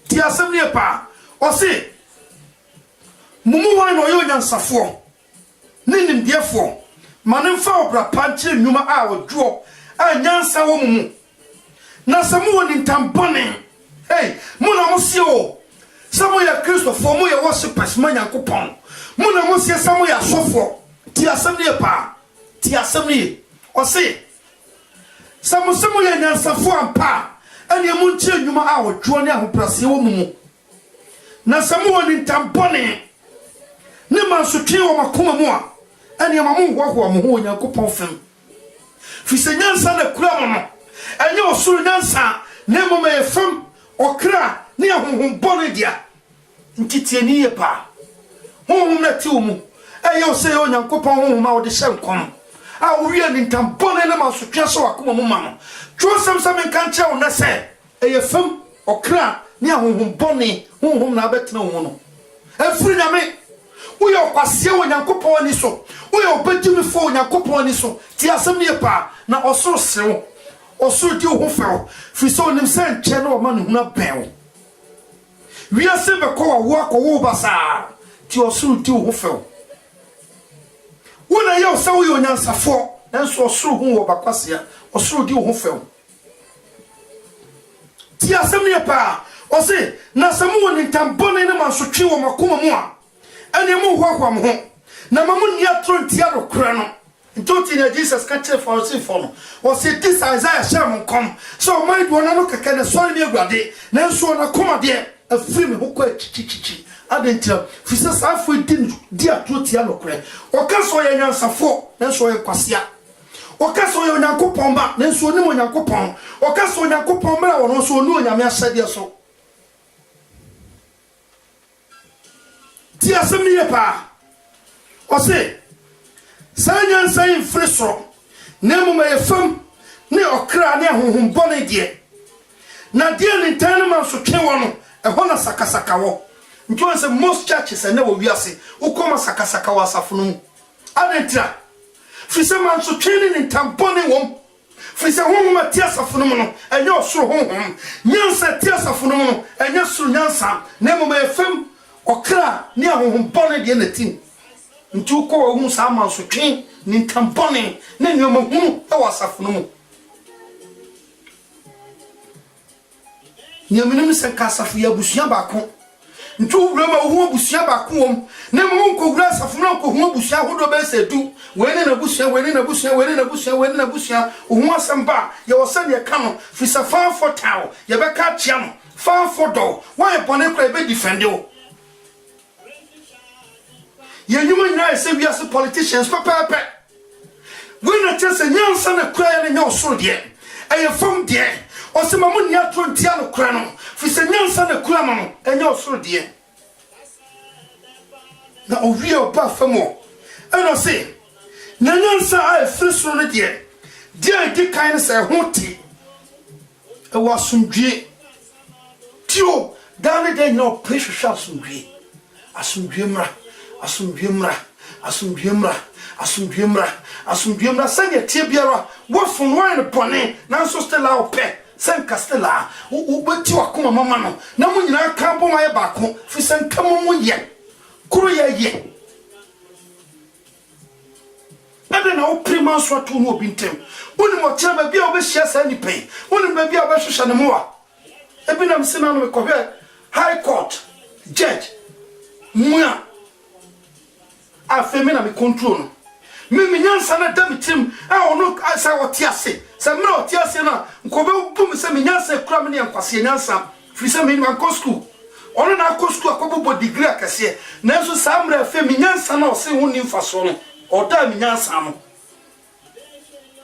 ti asem ne pa o se mumu wan no yo nyansafo ne nimdiefo manimfa obra panche nnwuma a wodwo a nyansa wo mumu na samu woni ntambone mu na mo se o samu ya Kristofo mu ya worshipers ma Nyankopon mu na mo se samu ya sofo ti asem ne pa ti asem ne o se samu ya nyansafo ampa ane mu nche nnwuma a wodwo ne ahoprase wo mumu na samu woni ntambone ne mansotwe wo makoma mu a ane mamu hwohwo mo ho Nyankopon fem fise nyansa na kura mo no enye osuru nyansa ne mama ye fem okra ne honhom bone dia ntitieni ye pa honhom na ti wo mu eye o se yo Nyankopon honhom a wo de hye nkom a wo wi ani ntambone ne mansotwe so wakoma mu ma no twosam sam kan che wo na se eye fem okra ne honhom bone honhom na betena wo no afiri nyame wo yo kwase wo Nyankopon ani so wo yo bedimi fo wo Nyankopon ani so ti asem ne pa na osoro sewo osoro di ho fewo fi so nim se nche na o ma ne huna ben wi ase be ko wo akwo basa ti osoro di ho fewo wo na ye so wo yo nyansafo enso osoro hu wo bakwase osoro di ho fewo ti asem ne pa o se na samu woni ntambone ne mansotwe wo makoma mu a ene mu hwahwa mo ho na mamu nia trontia do kra no ntoti na Jesus ka che for si for no o se this Isaiah sham kom so my do na no keke ne sori ne aguade na nso na koma de afiri me ho kwa chichichi adentia fisa safo din dia trotia no kra o ka so ye nyansafo na nso ye kwasea o ka so ye Onyankopon ba na nso ni mo Onyankopon o ka so Onyankopon mra wo no so onu onyame asade so ti asem ni pa o se sanya nsan friso ne mama ye fam ne okra ne honhom bone de na de ne tan man so twe wo no e ho na sakasaka wo nti se most churches na wo wiase ukoma sakasaka wo asafo no adentra fisa man so twe ne tampone wo fisa honhom ati asafo no no enye osoro honhom nyansa ti asafo no no enye soro nyansa ne mama ye fam okra ne honhom bone de na tim nti uko hu sa man so twen ni tampone ne nyoma hu e wasafo no mu nyaminu se kasafo ya busua bako nti wurama hu busua bako wom ne mu nko wura asafo no ko hu busua hodo be se du we ne na busua hu asamba ye wose ne ka no fisafa for taw ye be ka tia no fa for do why bone kra be defend o ye nyuma nyina se wiase politicians papa we na chese nyansa na kra ne nya osoro de eye fam de o se mamu nya trontia no kra no fi se nyansa na kra ma no enya osoro de na o wi o ba famo eno se na nyansa a efrisoro no de di kan se hoti e wasundwe tio dane de no pressure asundwe mra asomdwemra sanya tie biara wo fun wan bone nanso stella ope sen castella wo beti wakoma mama no na mo nyina ka bo ma ye baako fi sen kam mo ye kuro ye ade na wo prima so to no obi ntem woni mo tia ba bia obehia sa ni pay woni ba bia obehwehwa ne mo a ebi na msina no ko high court judge mua afemi na me control no me nyansa na da mitim a ono asa otiase se me otiase na nkobe bum se me nyansa kura me ne nkwase nyansa fi se me ni ko school ono na ko school akobo degree akase na so samra afemi nyansa na o se ho ni mfaso no o da me nyansa no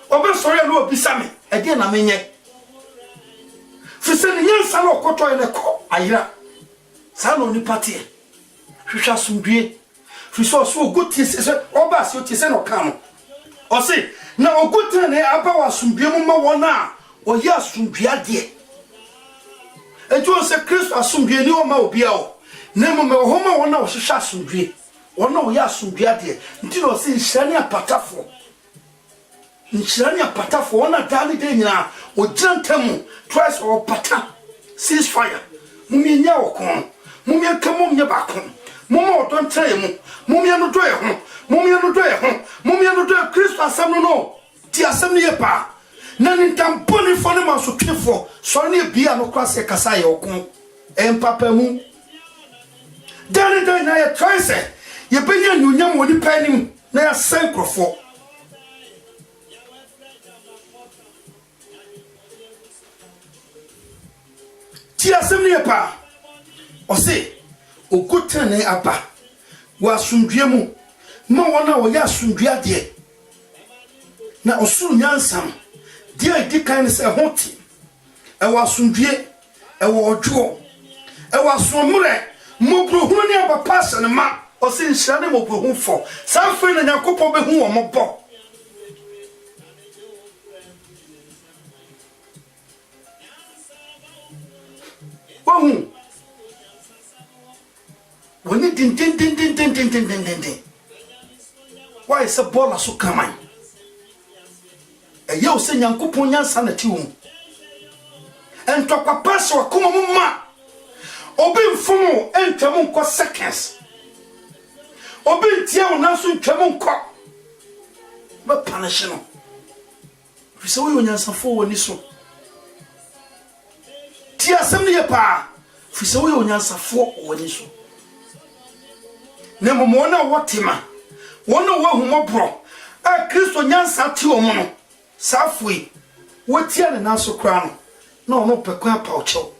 obe sori na obi same e de na menye fi se ni nyansa na okoto ene ko ayira sa no ni patie hwehwa sumdue fi so ogutie se oba se otie se no ka no o se na ogutie ne aba wa sumdue mu ma wona o ya sumdue ade ejo se Kristo asumdue ni o ma obi a o na mo me ho ma wona o hwehwa sumdue wona o ya sumdue ade nti no se nhyirani apatafo wona dali de nyina o gyantamu twice o pata ceasefire mumye nya okon mumye kamom nya bakon mumma odon tray mu mumye no doye ho Kristo asem no ti asem ne ye pa na ni tamponi fo ne maso twefo so ne bia no kwase kasa ye okon empapa mu dani na ye twice ye benya nyunyam woni panim na ya senkrofo ti asem ne ye pa o se okotane aba wa asundue mu ma wona wo ya asundue ade na osuru nyansam dia di kan se hoti e wa asundue e wo odwo e wa asomre mo brohunu ne aba pastor ne ma o se nhyira ne mo brohun fo sa fe na yakopɔ be hu wo mo bɔ wohu woni din why is a bola so kaman e ye o se nyankopon nyansa na ti wo ento papa so akoma mu ma obi mfumu entwam nko seconds obi ntia wo na so ntwam nko ba punish no fi so wo nyansa fo woni so ti asem ne pa fi so wo nyansa fo woni so ne mo na wotima wona wo humobro a Kristo nyansa ti o mo no safui wotia ne na so kra no na ono pekwa pa ocho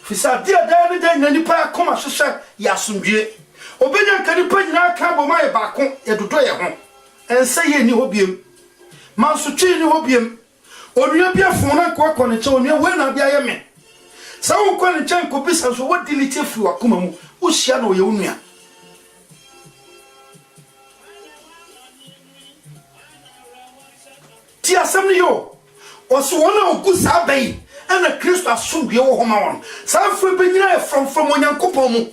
fisa dia da ne da nyani pa koma hwehwe ya asomdue obenya kanipa nyina ka bo mai ba ko edodo ye ho ense ye ni hobiem manso twi ni hobiem onua bia fona ko ko ne che onua we na bia ye me sa wo ko ne che ko bisa so wo delete fi wakoma mu wo hia na o ye onua ti asem ni yo oso wona ogu sa bai ana Kristo asomdue wo homa won sa afro benyina e from onyankopon mu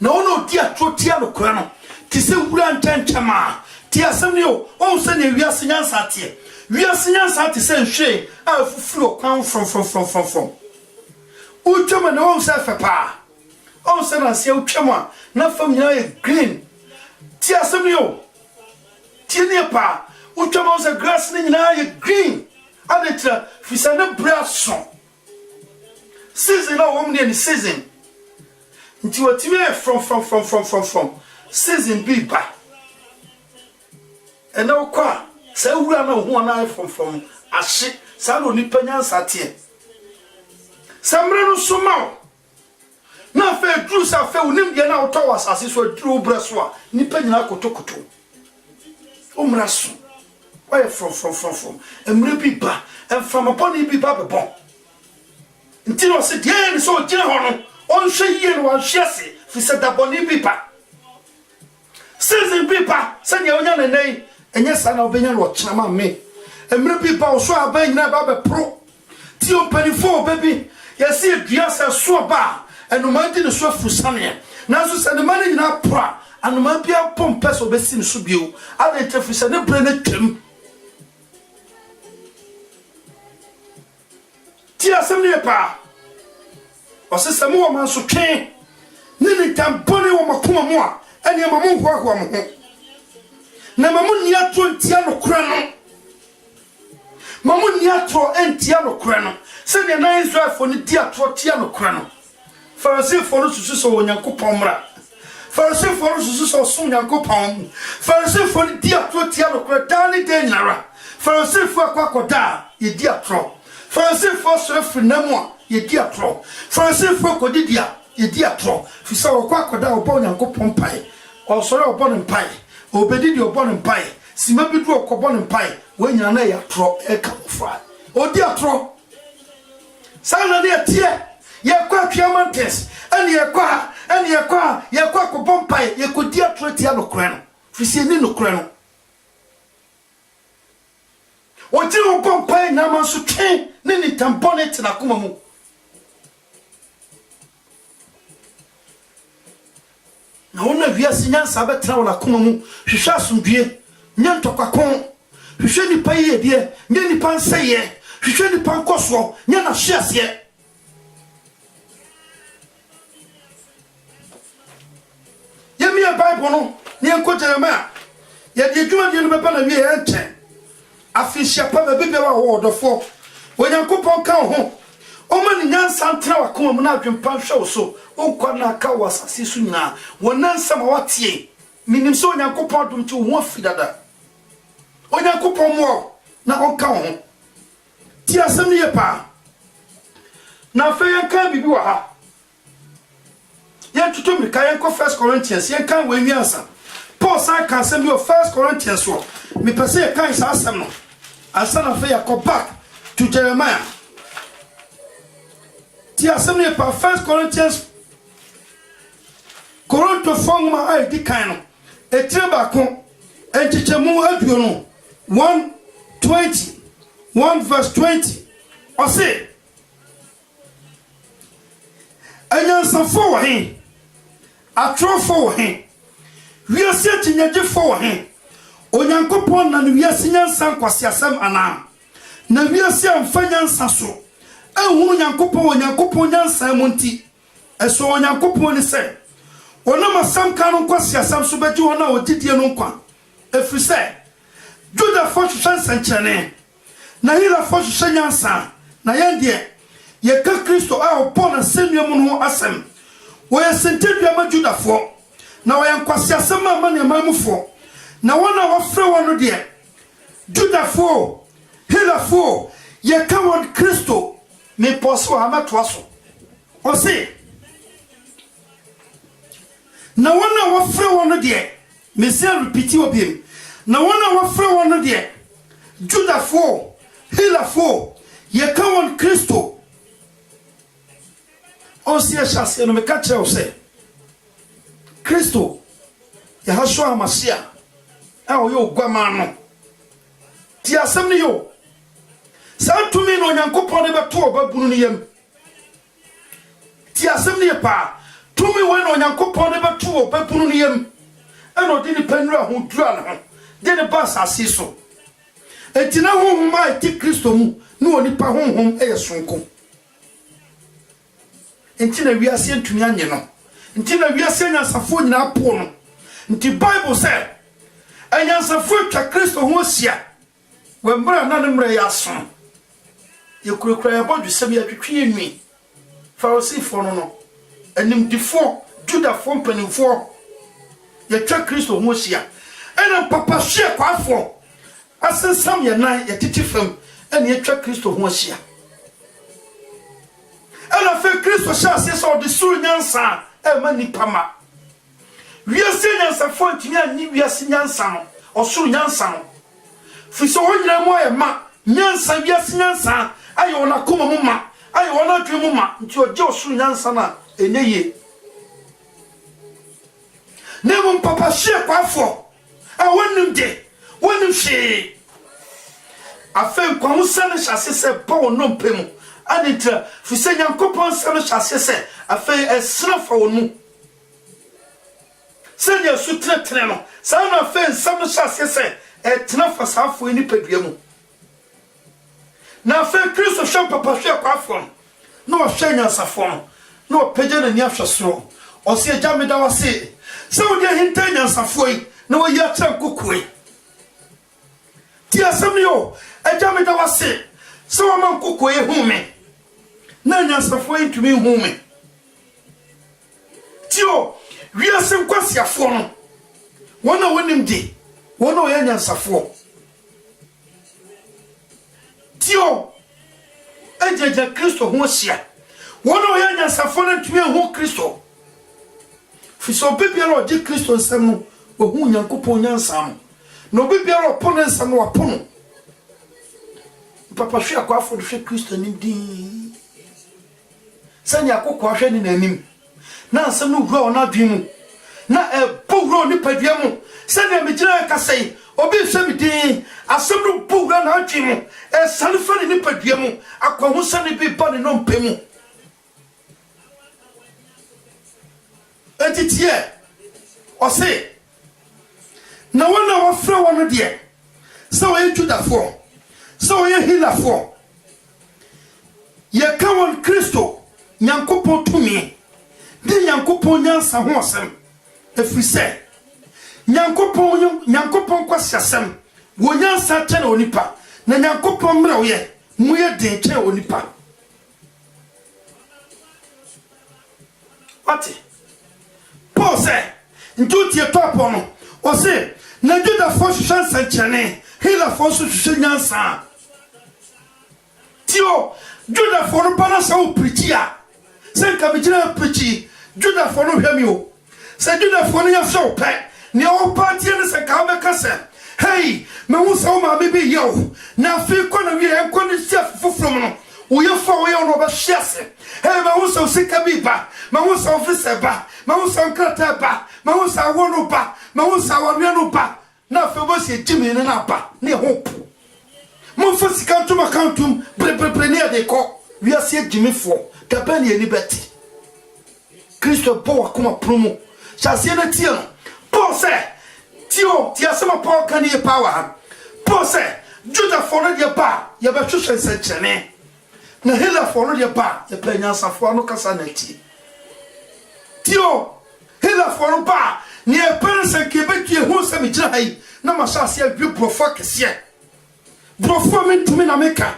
na wona odi atotia no kora no ti se wura ntanchama ti asem ni yo on se ne wiase nyansa tie wiase nyansa tie se nhwe a fufuro kwan from utwama na on se fepa on se na se utwama na fam nyina e green ti asem ni yo ti ne pa utwama on se grass ni nyina e green adetra fisana brason season na wom ne season nti watime from season bi ba ena okwa sa wura na ho na from ahye sa no nipa nyansa tie samre no soma na fe dru sa fe unim de na oto wasase so dru breso a nipa nyina kotokoto umra so why from emre bi ba and from upon bi ba be bon nti no se die so gina ho no on hwe yie no hwe se fi se da boni bi ba season bi ba se ne onya ne nei enye sa na obenya no chena ma me emre bi ba so aba nyina ba be pro ti o penifo baby ye se dua se so ba eno ma di ne so fusane nanso sɛ ne ma no nyinaa pra anoma bia pompe so bɛsi ne so bio ade trefi sɛ ne bre ne twam ti asɛm ne pa ɔsɛ sɛ mo wɔ ma so twe ne ne tambɔne wɔ makoma mu a ɛne ma mo hoahoa mo ho na ma mo nia to ntia no kora no ma mo nia to entia no kora no sɛ ne na Israelfo ne dia to tia no kora no Farisifo no susu so Onyankopɔn mra Farisifo no susu so so Onyankopɔn Farisifo no dia to tia no kora dani de nyara Farisifo akwakoda ye dia tro Farisifo sore frinamu a ye dia tro Farisifo kodidia ye dia tro fisa akwakoda obo Onyankopɔn pai osore obo ne pai obedidi obo ne pai sima bidu okobo ne pai wanyana na ya tro e kamfra odi atro sana ne tie ye kwa Mountains and ye kwa ko bompai ye ko dia troti no kran no fisi ni no kran no o ti o bompai na man so twen ni tambonet na koma mu na wona wiase nyansa betra wona koma mu hwehwa asomdue nyantokakon hwehwe ni paye de nye ni panseye hwehwe ni pankoso nye na hyease Bible no ni enko Jeremiah ye de dwuma de no beba na wie enten afihia pa ba bibia wa wodofo Onyankopɔn ka ho o ma ni nyansa ntra wa koma mu na adwempa hwe so onkwa na aka wasase su nyina wonansa ma watie minim so Onyankopɔn dum ti ho afidada Onyankopɔn mo na onka ho ti asem ne ye pa na fa ye kan bibi wa ha tutu mi ka yenko 1 Corinthians yen kan we nyansa Paul san kan sem yo 1 Corinthians so mi pese ye kan sa asem no asana fe yakọ back to Jeremiah ti asem ne pa 1 Corinthians Korinto fongma ai di kan no etire ba ko enchichemu aduo no 1:20 1 verse 20 o se anyansa fo wa hin atrofo he wiase tinyaje fo he Onyankopɔn na wiase nyansa nkwase asem ana na wiase amfanya nsa so ehunu Onyankopɔn nyansa mu nti eso Onyankopɔn ni se onam asam ka no nkwase asem so beji wona odidie no nkwa efri se Juda fo hwehwe nkyene na hira fo hwehwe nyansa na yende ye ka Kristo a opo na senuamu no asem we sentedua ma Judafo na we nkwase asem ama ne mamufo na wona wofre wono de Judafo Hilafo ye ka won Kristo me poso amato so o se na wona wofre wono de me se repeat obiem na wona wofre wono de Judafo Hilafo ye ka won Kristo on si chance no me ka kire o se Kristo ya ha so amasia a o yo gwama no ti asem ne yo sa tumi no Onyankopɔn ne beto obabunu ne yam ti asem ne pa tumi we no Onyankopɔn ne beto obabunu ne yam e no de ne panura ho dura no de ne ba asase so etina honhom a ti Kristo mu no oni pa honhom e yesonko nti na wiase ntumi anye no nti na wiase nyansafo nyina po no nti Bible say anyansafo twa Kristo ho sia we mbra na ne mra ya so ye kurekura ya bodu se ya twetwe enwi Farisifo no animdifo Judafo mpanimfo ye twa Kristo ho sia ena papa hye kwafo asensam ye nan ye titifam ena ye twa Kristo ho sia ela fe Kristo chase so de suru nyansa e mani pama wiase nyansa fo ntimi anyi wiase nyansa no osuru nyansa no fi so wonyina mo e ma nyansa wiase nyansa ayo na koma mu ma ayo na dwe mu ma nti oje osuru nyansa na eneye ne mo papa hye kwafo a wonim de wonim hye afen kwa ho sane chase se ba no mpemu anitra fi se Nyankopɔn sane chase se afen esra fa wonu send your sutra tenor, sound of fence, some says, et tenafas half for any pedium. Now, fair Chris of Shop Papa Shop no shanya safon, no pigeon and yasha straw, or see a jammy that was say. So dear Hintanian Safoi, no yacham cookway. Tia Samio, a jammy that was say. So a man cookway home. Nanya Safoi to me home. Tio, we are some quasia phone. One no winning day, one no yan safo. Tio, Eja Christo Hosia. One no yan safon to me who Christo. Fiso Bibiano di Christo Samu, or whom Yankupon Sam. No Bibiano opponents and no opponent. Papa Shia Quafford Ship Christian indeed. Sanya Quashen in him. Now some no grow not dream. Na a poor ni padiamo. Sanya Mijana Cassay, or be 17, as some no poor and dream. A son funny ni padiamo, a quamusani be bunny non pemu. Etitie or say no one our flow one dear. So I to that for. So I heal that for. Ye come on Christo, Yankopo to me. Then Yankopo Yansa Hossam. If we say Yankopo Quasiasam, wo Yansa ten onipa, na Yankopo Mroye, Muya de ten onipa. What? Paul said, do your top on, or say, na do the first chance and chane, heal a force to Shanyansa. Tio, do the for Panasa prettier. Say, Cabijana pretty, do the for no hemu. Say, do the for your show pet, near all party and a Kabakasa. Hey, Mamusoma, maybe yo, now feel corner we have gone to chef for from. We are for your over chassis. Hey, Mauso Sikabiba, Mausa officer ba, Mausa Krataba, Mausa Wonoba, Mausa Wanoba. Now for was a Jimmy and Napa, near hope. Mufus cantum accountum, near they call. We are seeing Jimmy for Capani and Liberty. Christo Poa come promo. Shall see the Tio. Paul say, Tio, Tiasama Paul can hear power. Paul say, Judah followed your bar, your Batusan said, na hela for your bar, the penyansa for no casanity. Tio, hela for a bar, near parents and Quebec, who semi jai, no massasia, you profocus yet. Broforming to Minamica,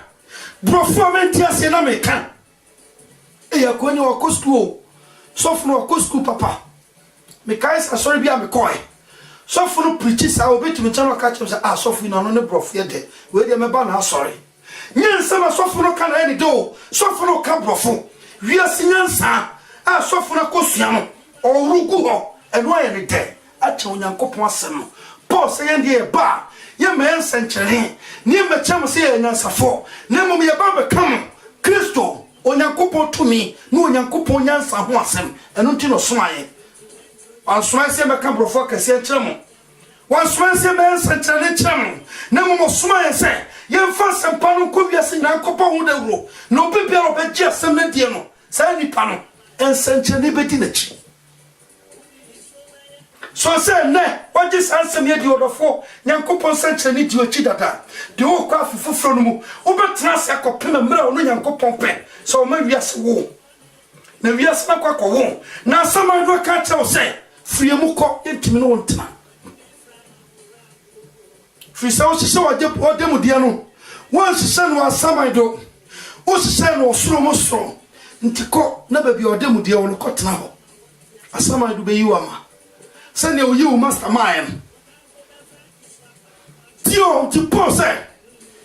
Broforming Tias in America. Eya going to a costu, soft no costu papa. Mekais are sorry be a McCoy. Soft no preaches, I will be to me general catchers are soft in on the brof yet, where they may ban sorry. Nyansa sofo kan any do sofo no ka brofo wiase nyansa a sofo na kosua no orugu ho eno aye ne de ache onyankopon asem Paul say yende ba ye men senkyere ni mecham say nyansa fo na mom ye ba be kam Kristo onyankopon tumi na onyankopon nyansa ho asem eno nti no so aye anso say be kam brofo kase kyeremo wan so say men senkyere kyeremo na mom so aye say yen fa sempa no ko wiase na kopa ho dawro no bibia obeji asem na die no say nipa no ensenche ne beti na chi so say ne oji sansem ye di odofo nyankopon senche ne di ochi dada de wo kwa fufufro no mu obetena se akopema mra no nyankopon pe so ma wiase wo na wiase na kwa wo na sama do ka che o say friemu ko entimi no ntena Fisa o sise wademu dia no wan sise no asamai do o sise no osoro mosoro ntiko na baby odemu dia wo no kotena ho asamai do be yiwama sane o yiwu mastermind tio ti pose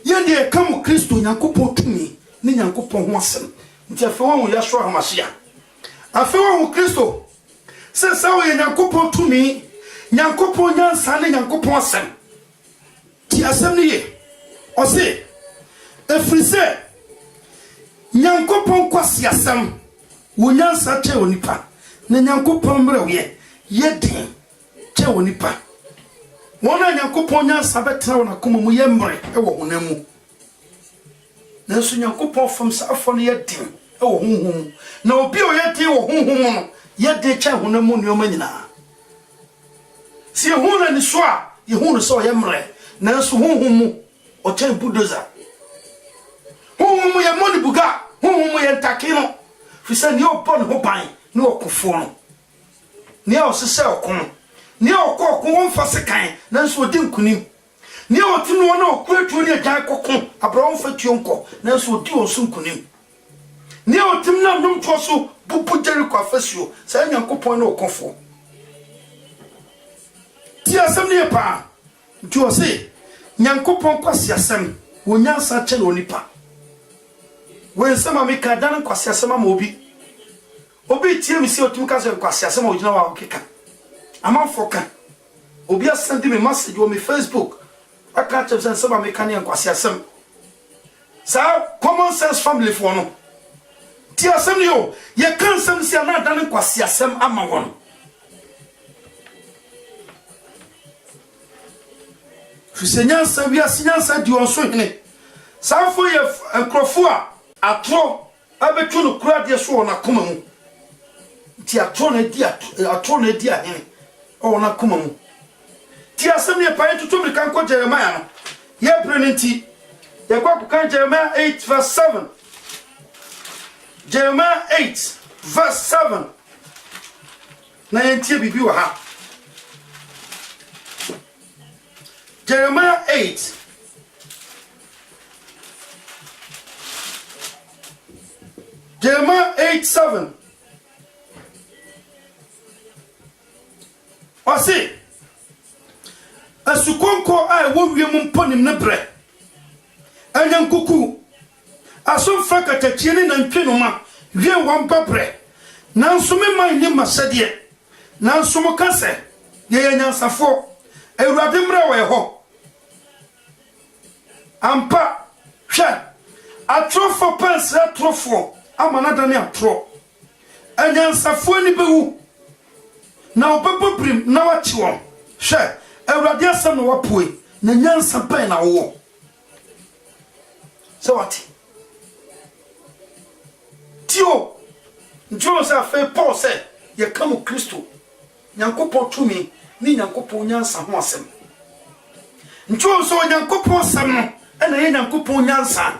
yende kam Kristo Nyankopon tumi ni Nyankopon ho asem nti afa wo Yeshua Hamashia afa wo Kristo se sawo Nyankopon tumi Nyankopon nyansa ne Nyankopon asem ti asem ni ye o se efrise Nyankopon kwasi asem wo nyansa che onipa na Nyankopon mra we ye den che onipa wona Nyankopon nyansa betena wona koma mu ye mre e wo honamu na so Nyankopon fam sa afo no ye den e wo honhom na obi o ye den wo honhom no ye den che honamu nyoma nyina si ehuna ni so a yehunu so yemre nanso honhom o chen budoza honhom ye moni buga honhom ye ntakino fi se ni opon ho ban ni okofo no ni o sese okon ni okoko won fa sekan nanso odi nkunim ni o tinu wona okuatu ni agyan kokon abrawon fatuo nko nanso odi o so nkunim ni o tim na ndom to so bubu Jericho afasuo sa nyankopon na okofo ti asem ne pa nti o se nyankopon kwasi asem wonyansa che na onipa we sama me ka dan kwasi asem ama obi tie mi se otum ka se kwasi asem ogina wa okeka amanfo ka obi asend me message on my Facebook aka che sama me ka ne kwasi asem sa common sense family for no ti asem ne yo ye kan sem se na dan kwasi asem ama won Seigneur Sabia Sinansa di onso hene sanfo ye enkrofo a atro abetu no kura de so na koma mu ti atro na di ahene o na koma mu ti asem ne pa etutu mi kan ko Jeremiah no ye prenenti ye kwa kan Jeremiah 8 verse 7 Jeremiah 8 verse 7 na yentie bibi wa ha Jeremiah 8 Jeremiah 8:7 Ose asukonko a wo wiem mponim ne bre anyankuku asomfra katachie ne nantwenoma wie wampa bre nanso me man ni masade nanso mo kase ye nyansafo Ewurade mra we ho ampa hwe atrofo pense atrofo amanada ne atro anyansafo ni bewu na obebobrim na wachi won hwe Ewurade asem no wapoe na nyansa pen na wo so what tio njo sa fe Paul say ye kamo Kristo nyankopon tumi ni nyankopon nyansa ho asem njo so nyankopon asem no ena ye nyankopon nyansa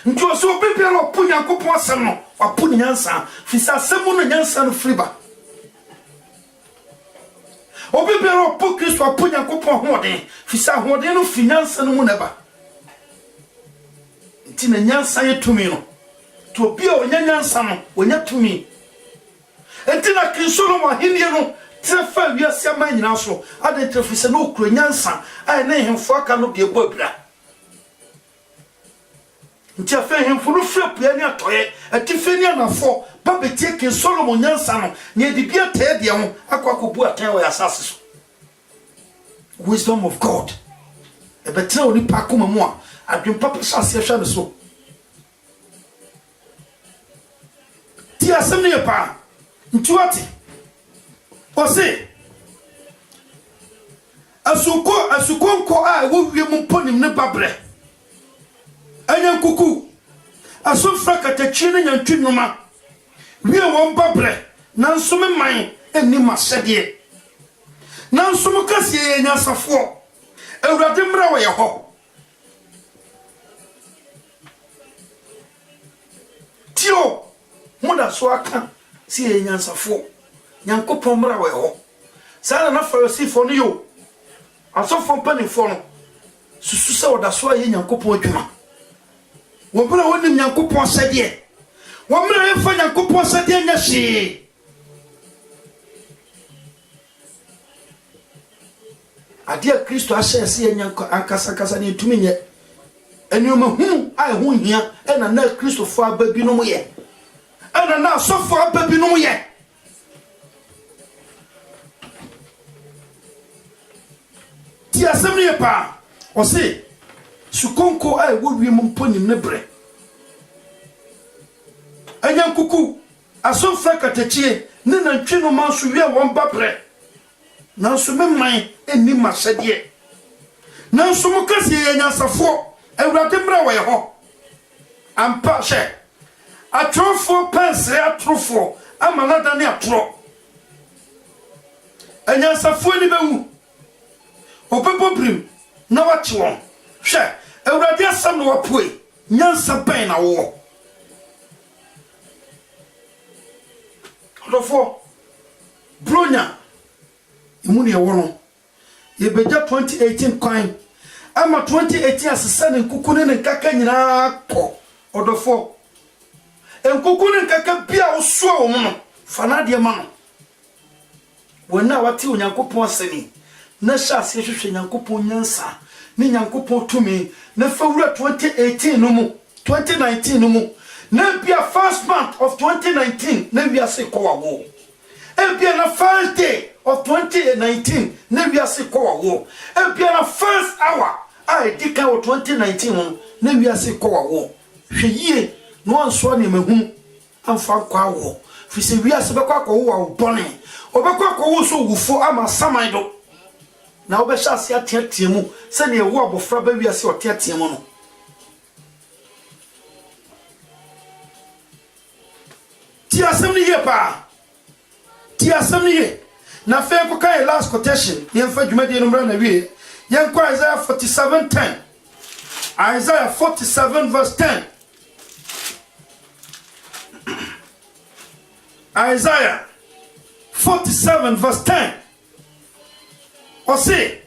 njo so bibelo po nyankopon asem no apo nyansa fisa asem no nyansa no friba obibelo po Kristo apo nyankopon hoden fisa hoden no finansa no mu neba nti na nyansa ye tumi no to bia onyanyansa no onya tumi nti na Solomon ahenie no trefa wiase amanyina so ade trefise no okuro nyansa ai na hemfo aka no de bobra nti afa hemfo no frapua ni atoye atifeni anafo ba betie Solomon nyansa no ne de bia tae de ho akwakobu atan wo asase so wisdom of God e betre oni pakoma mu a adwen papa sase hwa no so ti asem ne pa ntuati Ose asukonko a wo wiem mponim ne babre anyankuku asofra katachie ne nyantwinoma wie won babre nanso me man eni masede nanso mo kase ye nyasafo Ewurade mra wo ye ho tio moda so aka si ye nyansafo nyankopon mra we ho sala na farisifo no yo asofo panifo no susu se oda so aye nyankopon adwuma wo bra woni nyankopon sade wo mra ye fa nyankopon sade nya hye adia Kristo ashe se nyanko ankasa ne tumi nye enioma hu ai hu hia ena na Kristo fo ababi no mo ye ena na asofo ababi no mo ye ti asem ne pa o se sukonko ai wo wiem mponim ne bre anyankuku asofra katachie ne nantwino manso wie won babre nanso memman eni masade nanso mo kase ye nyansafo Ewurade mra wo ye ho ampa hye atrofo pense atrofo amanada ne atro anyansafo ni bewu opepo prim na wache won hwe awurade asam no wapoe nyansa ben na wo odofo bronya imuni ye wono ye beja 2018 kwan ama 2018 asesa ne nkukune ne nkaka nyina ko odofo nkukune nkaka bia oso wo no fana de ma no wona wati onyankopon asani na hyase hwehwe nyankopon nyansa ni nyankopon tumi na fawura 2018 no mu 2019 no mu na bia first month of 2019 na bia se ko wawo e bia na first day of 2019 na bia se ko wawo e bia na first hour ai dika o 2019 na bia se ko wawo hwe yie no anso na mehu amfa kwa wo fi se bia se bekwa ko wo bone obekwa ko wo so wufo ama saman do na obesha ase ateatea mu se ne wo abofra ba wi ase oteatea mu no ti asem ni ye pa ti asem ni ye na fe ko kai last quotation ye fa dwumade no mra na wie ye ko Isaiah 47:10 Isaiah 47 verse 10 Isaiah 47 verse 10 or say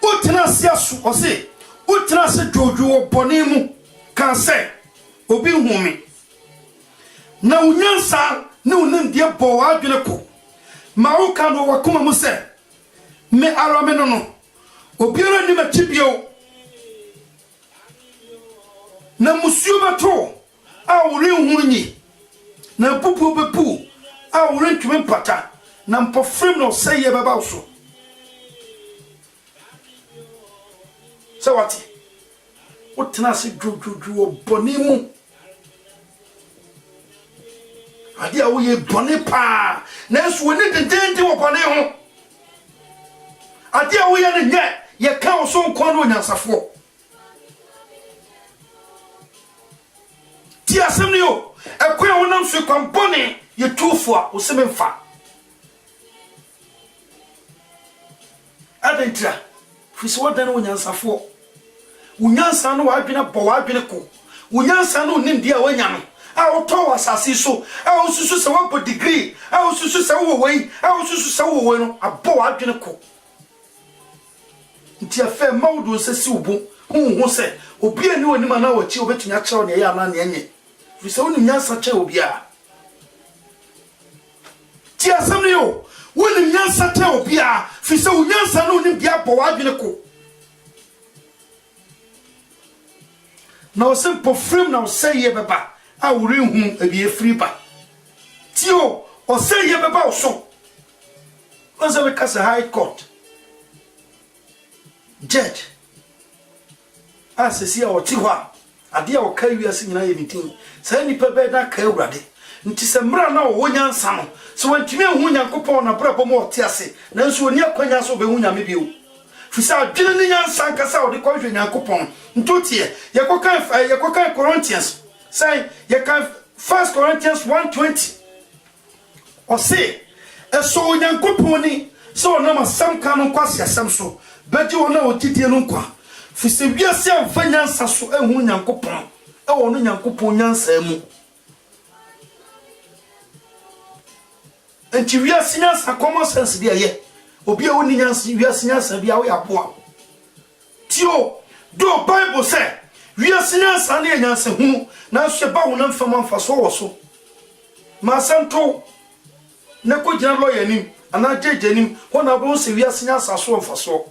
utina siasu or say utina se jojo bonimu kan say obi humi na unyansa ne unim de bo wa adwene ko ma wo kan wo wakoma mu se me arame no obiara ni matibio na musuo bato a wore hunyi na pupu bepu a wore ntwe pata na mpofrem no sey ye baba so so what utna se jujuju obonimu ade a wo ye boni pa na so ne dendende wo boni ho ade a wo ye ne nye ye ka so nkwa no nyansafo ti asem ni yo ekwa wonam so kwampone ye tufo a osememfa adentra fisi wodan wo nyansafo unyansa no wadwene bo wadwene ko unyansa no nim dia wanya no a woto wasase so a osusu se wo degree a osusu se wo wei a osusu se wo wei no abo wadwene ko nti afa mawdo se si ubu hu se obi ani woni ma na wachi obetunya kyerew ne ya na ne enye fisa woni nyansa kye obi a ti asem ne yo woni nyansa kye obi a fisa unyansa no nim dia bo wadwene ko na osimpo frame na oseye beba a wori hu abi efri ba ti o oseye beba oso onse we kasa high court judge asesi a oti ho ade a okai wiase nyina ye nitin sai ni pebe da ka ewrade nti se mra na wo nyansa no so wantumi hu nyankopon na brabo mo oti ase nanso oni akwanya so be hu nyame bio fisa adwene ni nyansa nkasa wo de ko hwe nyankopon ntotie ye ko kan Corinthians say ye kan 1 Corinthians 1:20 o say eso nyankopon ni so na masam kan no kwase asam so bedi wo na otidie no kwa fisa wiase amfa nyansa so ehu nyankopon e wo no nyankopon nyansa mu enti wiase nyansa common sense bia ye obi a woni nyansa wiase nyansa bia wo yaboa tio do Bible say wiase nyansa na nyansa hu na so ba wo na mfama mfa so wo so ma santo na ko gina lawyer nim ana jeje nim ho na bo se wiase nyansa so mfa so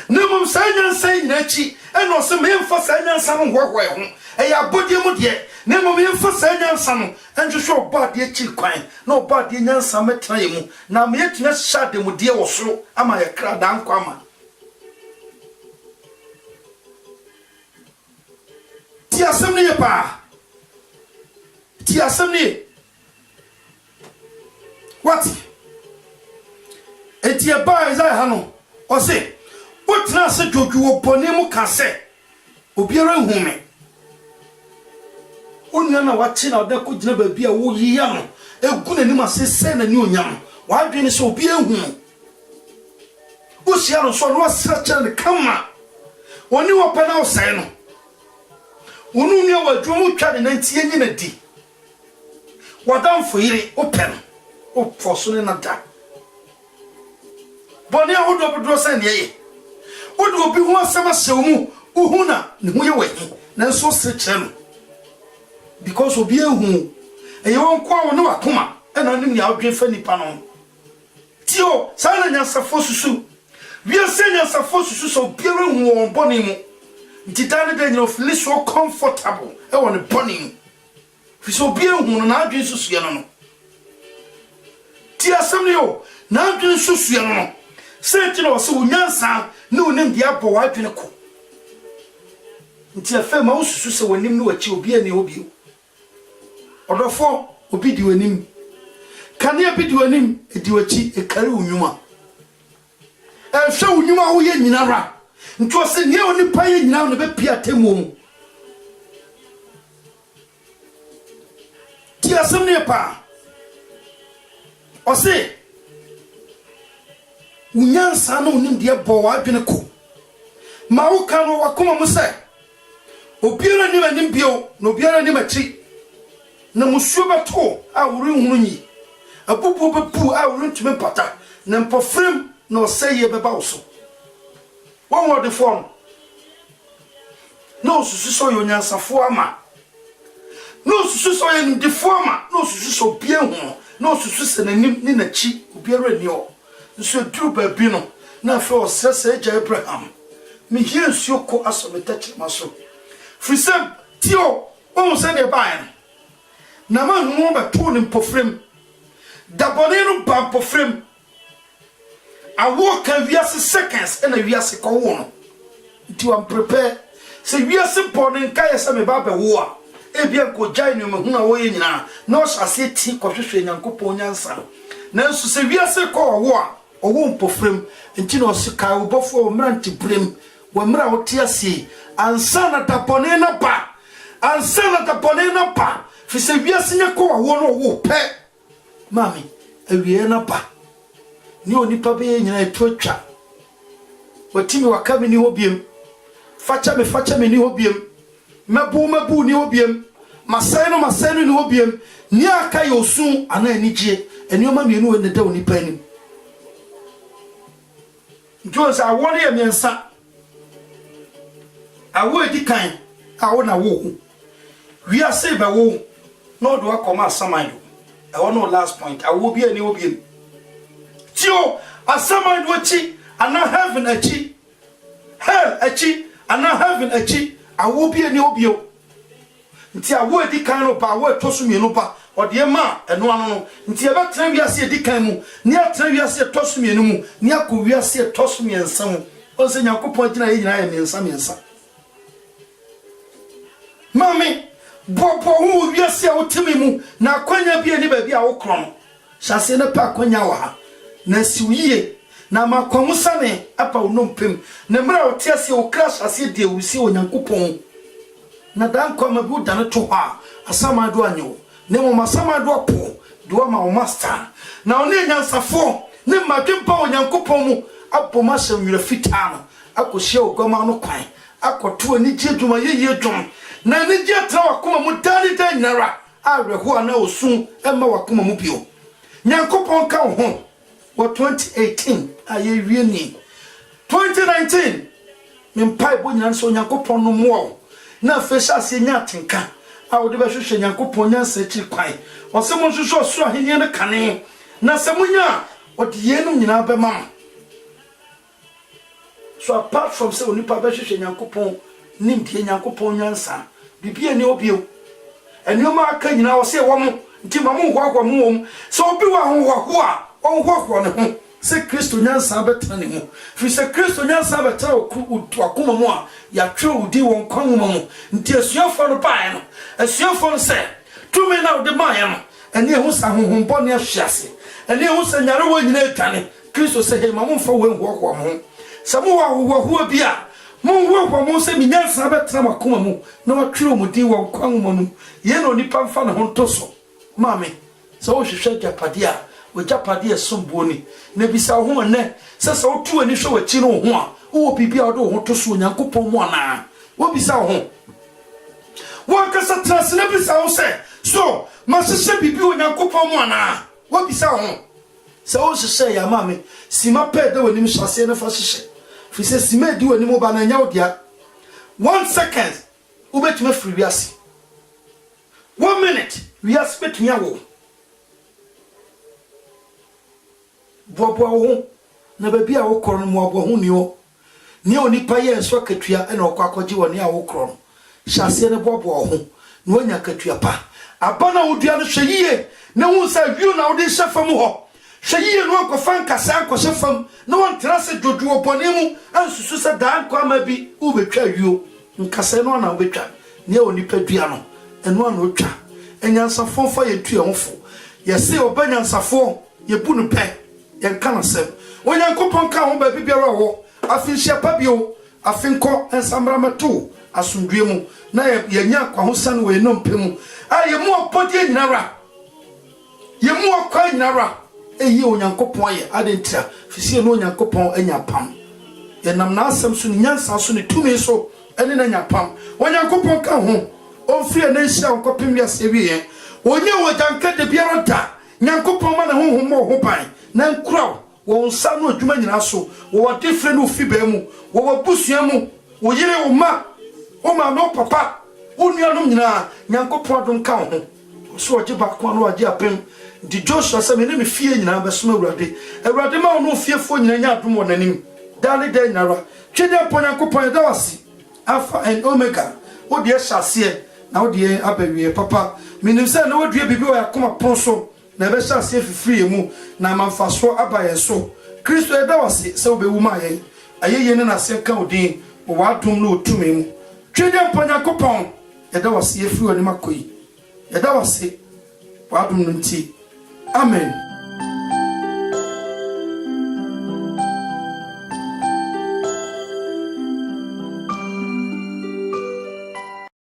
na mum sanyansa nyinachi e no se me mfa sanyansa no hwehwe ho e ya bodie mu de na mum me mfa sanyansa no enjo so obade chi kwan na obade nyansa metra yemu na me yetuna shade mu de wo so ama ye kra dan kwa ma ti asem ni pa ti asem ni what eti e ba Isaiah hano o se utna se joju obone mu ka se obiara hu me Onya na wache na oda ko gina ba bia wo yiya no egu na nim asese na ni onyam wa adwene so obi ehu wo sia no so no asracha ne kama woni wo pa na wo sai no wonu nua wa dwomu twa de nantie nyi na di wadam foyire open o foso ne na da boni ahodo bodro sai ne ye wodo obi ho asema sewmu uhuna ne ho ye wahi na nso srecha no because obi ehu e won kwa won wa koma e na nim ya odwen fa nipa no tio sa na nyasafo susu wi ase nyasafo susu so biere hu won boni mu nti dane de nyino feel so comfortable e won boni mu fi so obi ehu no na adwen susu ye no ti asem ne yo na adwen susu ye no se ti no so nyansa ne onim dia bo wa adwen ko nti afa ma ususu se wonim no wachi obi ani obi odofo obi di wanim kane abi di wanim edi wachi e kare unwuma e hwe unwuma wo ye nyina ra nto se ne oni pa ye nyina no be pia temu ti asem ne pa o se unyansa no onim de bo wa adwene ko ma wo kan wo akoma mu se obiara ni manim bio no obiara ni machi na musuo beto a wori hunu nyi abubu bepu a wori ntime pata na mpofrem na oseye beba oso won wo de form no susu so yo nyansafo ama no susu so ye ndi forma no susu so bie hu no susu se nanim ni nachi obiara ni o nso duru ba bi no na fa osese eja Abraham mi hie nsuo ko aso metachi maso frisem tio on se ne bae na ma hu ba to ne mpofrem dabone no ba mpofrem awo kan wiase seconds na wiase ko wo no ti wan prepare se wiase pone nka ye se me ba ba wo a ebia ko jai no hu na wo ye nyina na o sase ti ko hwehwe nyankopon nyansa na nso se wiase ko wo a owo mpofrem nti no se ka obofo mranti brem wa mra wo ti ase ansana tapone na ba ansana tapone na ba fi se wiase nya ko wo no wo pe mami awie na ba ni onipa be nyina etotwa watimi wakame ni hobiem facha me ni hobiem mabu ni hobiem masai no ni hobiem ni aka yosu ana anigye enioma mienu we ne da onipa anim njosa awore emiensa awo edi kan awo na wo wi ase ba wo no do akoma asamando e wono last point awo bi ani obi tio asamando achi ana heaven achi hell achi ana heaven achi awo bi ani obi o nti awo edi kan no ba awo tosu mienu ba ode ma eno ano no nti e betra wi ase edi kan mu ni atra wi ase tosu mienu mu ni akọ wi ase tosu miensa mu o se nyakopon gina ye nyina ye miensa mami bobo hu wiase a wotemi mu na akwanya bia ni ba bia wo kron hyase ne pa akwanya wa ha na siwiye na makwamu sane apa unompem na mra otiase o kra hyase de wusi onyankopon na dan kwa mabu dan to ha asama do anyo ne mo masama do po do ma o master na oni nyansafo ne madwempa onyankopon mu apo ma hye fita no akohye ogoma no kwan akoto ani jeduma yeye dwom na ni je tra wakoma mu dani dan nara aweho ana osun ema wakoma mu bio nyankopon ka ho wa 2018 aye wie ni 2019 mempai bo nyina so nyankopon no mo na fesha se nya tenka a wo de be hwehwe nyankopon nya sachi kwan osemo hwehwe so ahenie ne kane na semunya ode yenum nyina be mam so apart from say onipa be hwehwe nyankopon nimtie nyankopon nyansa bibia ni obio enioma aka nyina wo se wo mo nti mamu hwahwa mu wom so obi wa ho a on ne ho se Kristo nyansa betana ne ho fi se Kristo nyansa betana akoma mu a ya twe udi won kwan mu nti asuafo no bae no asuafo no se tumi na de bae no eni ho sa honhombo ne ahwiase eni ho sa nyare wo nyina etwane Kristo se he mamu fa wo hwahwa mo se mo wa hwahwa bia Mon wo mo se mi nyansa betra makoma mu na watwere mo din wo kwan mo no ye no nipa mfa ne ho ntoso maame so wo hwehwe japade a wo japade sombo ni na bisa ho ne se se wo tu ani hwe wachi no ho a wo bibia wo do ho toso Nyankopɔn mu ana wo bisa ho wo kasa trase na bisa wo se so masese bibi wo Nyankopɔn mu ana wo bisa ho se wo hwehwe ya maame sima pe de woni mi hyase na fa hwehwe fi se sima di woni mo ba na nya wo dia 1 second ubetime free wiase 1 minute wiase betumi awo bobo ho na baby a wo kro no mo abo ho ni o ni onipa ye nso akatua na okwa akogye woni a wo kro no hyase ne bobo ho na onya akatua pa abana wo dua no hweyie na hu sa wiu na wo de hyefam ho hweyie no akɔfa nkasa akɔhyɛ fam na won trase doduo bɔne mu ansusu sa dan kwa ma bi wo betwa wiu nkasa no na wo betwa ne onipa dua no eno na otwa enyansafo fa ye tu ye hofo ye se obanyansafo ye bu no pɛ ye nka na sem Onyankopɔn ka ho ba bibiara wo afinhia pa bio afinko ensamramato asundue mu na ye nya kwa ho san we no mpemu a ye mu opodie nyinara ye mu okwa nyinara eyi Onyankopɔn ye adentira fisie no Onyankopɔn anya pam ye nam na asem so nyansa so ne tumi so ene na nya pam Onyankopɔn ka ho onfie na nhia onkopem wiase wiye onye wojanka de biara da Nyankopɔn ma na honhom mo ho ban na nkura wo nsa no adwuma nyina so wo different no fi ba mu wo busua mu wo yire wo ma no papa wo nuanom nyina Nyankopɔn don ka ho so oje ba kwa no oje apem di Joshua se me ne me fie nyina beso awurade ma no fiefo nyina nya adom wo nanim dale de nyara twede apon Nyankopɔn da wasi Alpha and Omega wo de hyase na wo de abawie papa minim se na wo dua bibi wo yakoma pon so na be hyase fifiri mu na manfaso abaye so Kristo eda wase se obewu ma yen ayeye ne na se ka odin wo wadom no otumi mu twede apon Nyankopɔn eda wase efiri oni makoyi eda wase wadom no nti amen.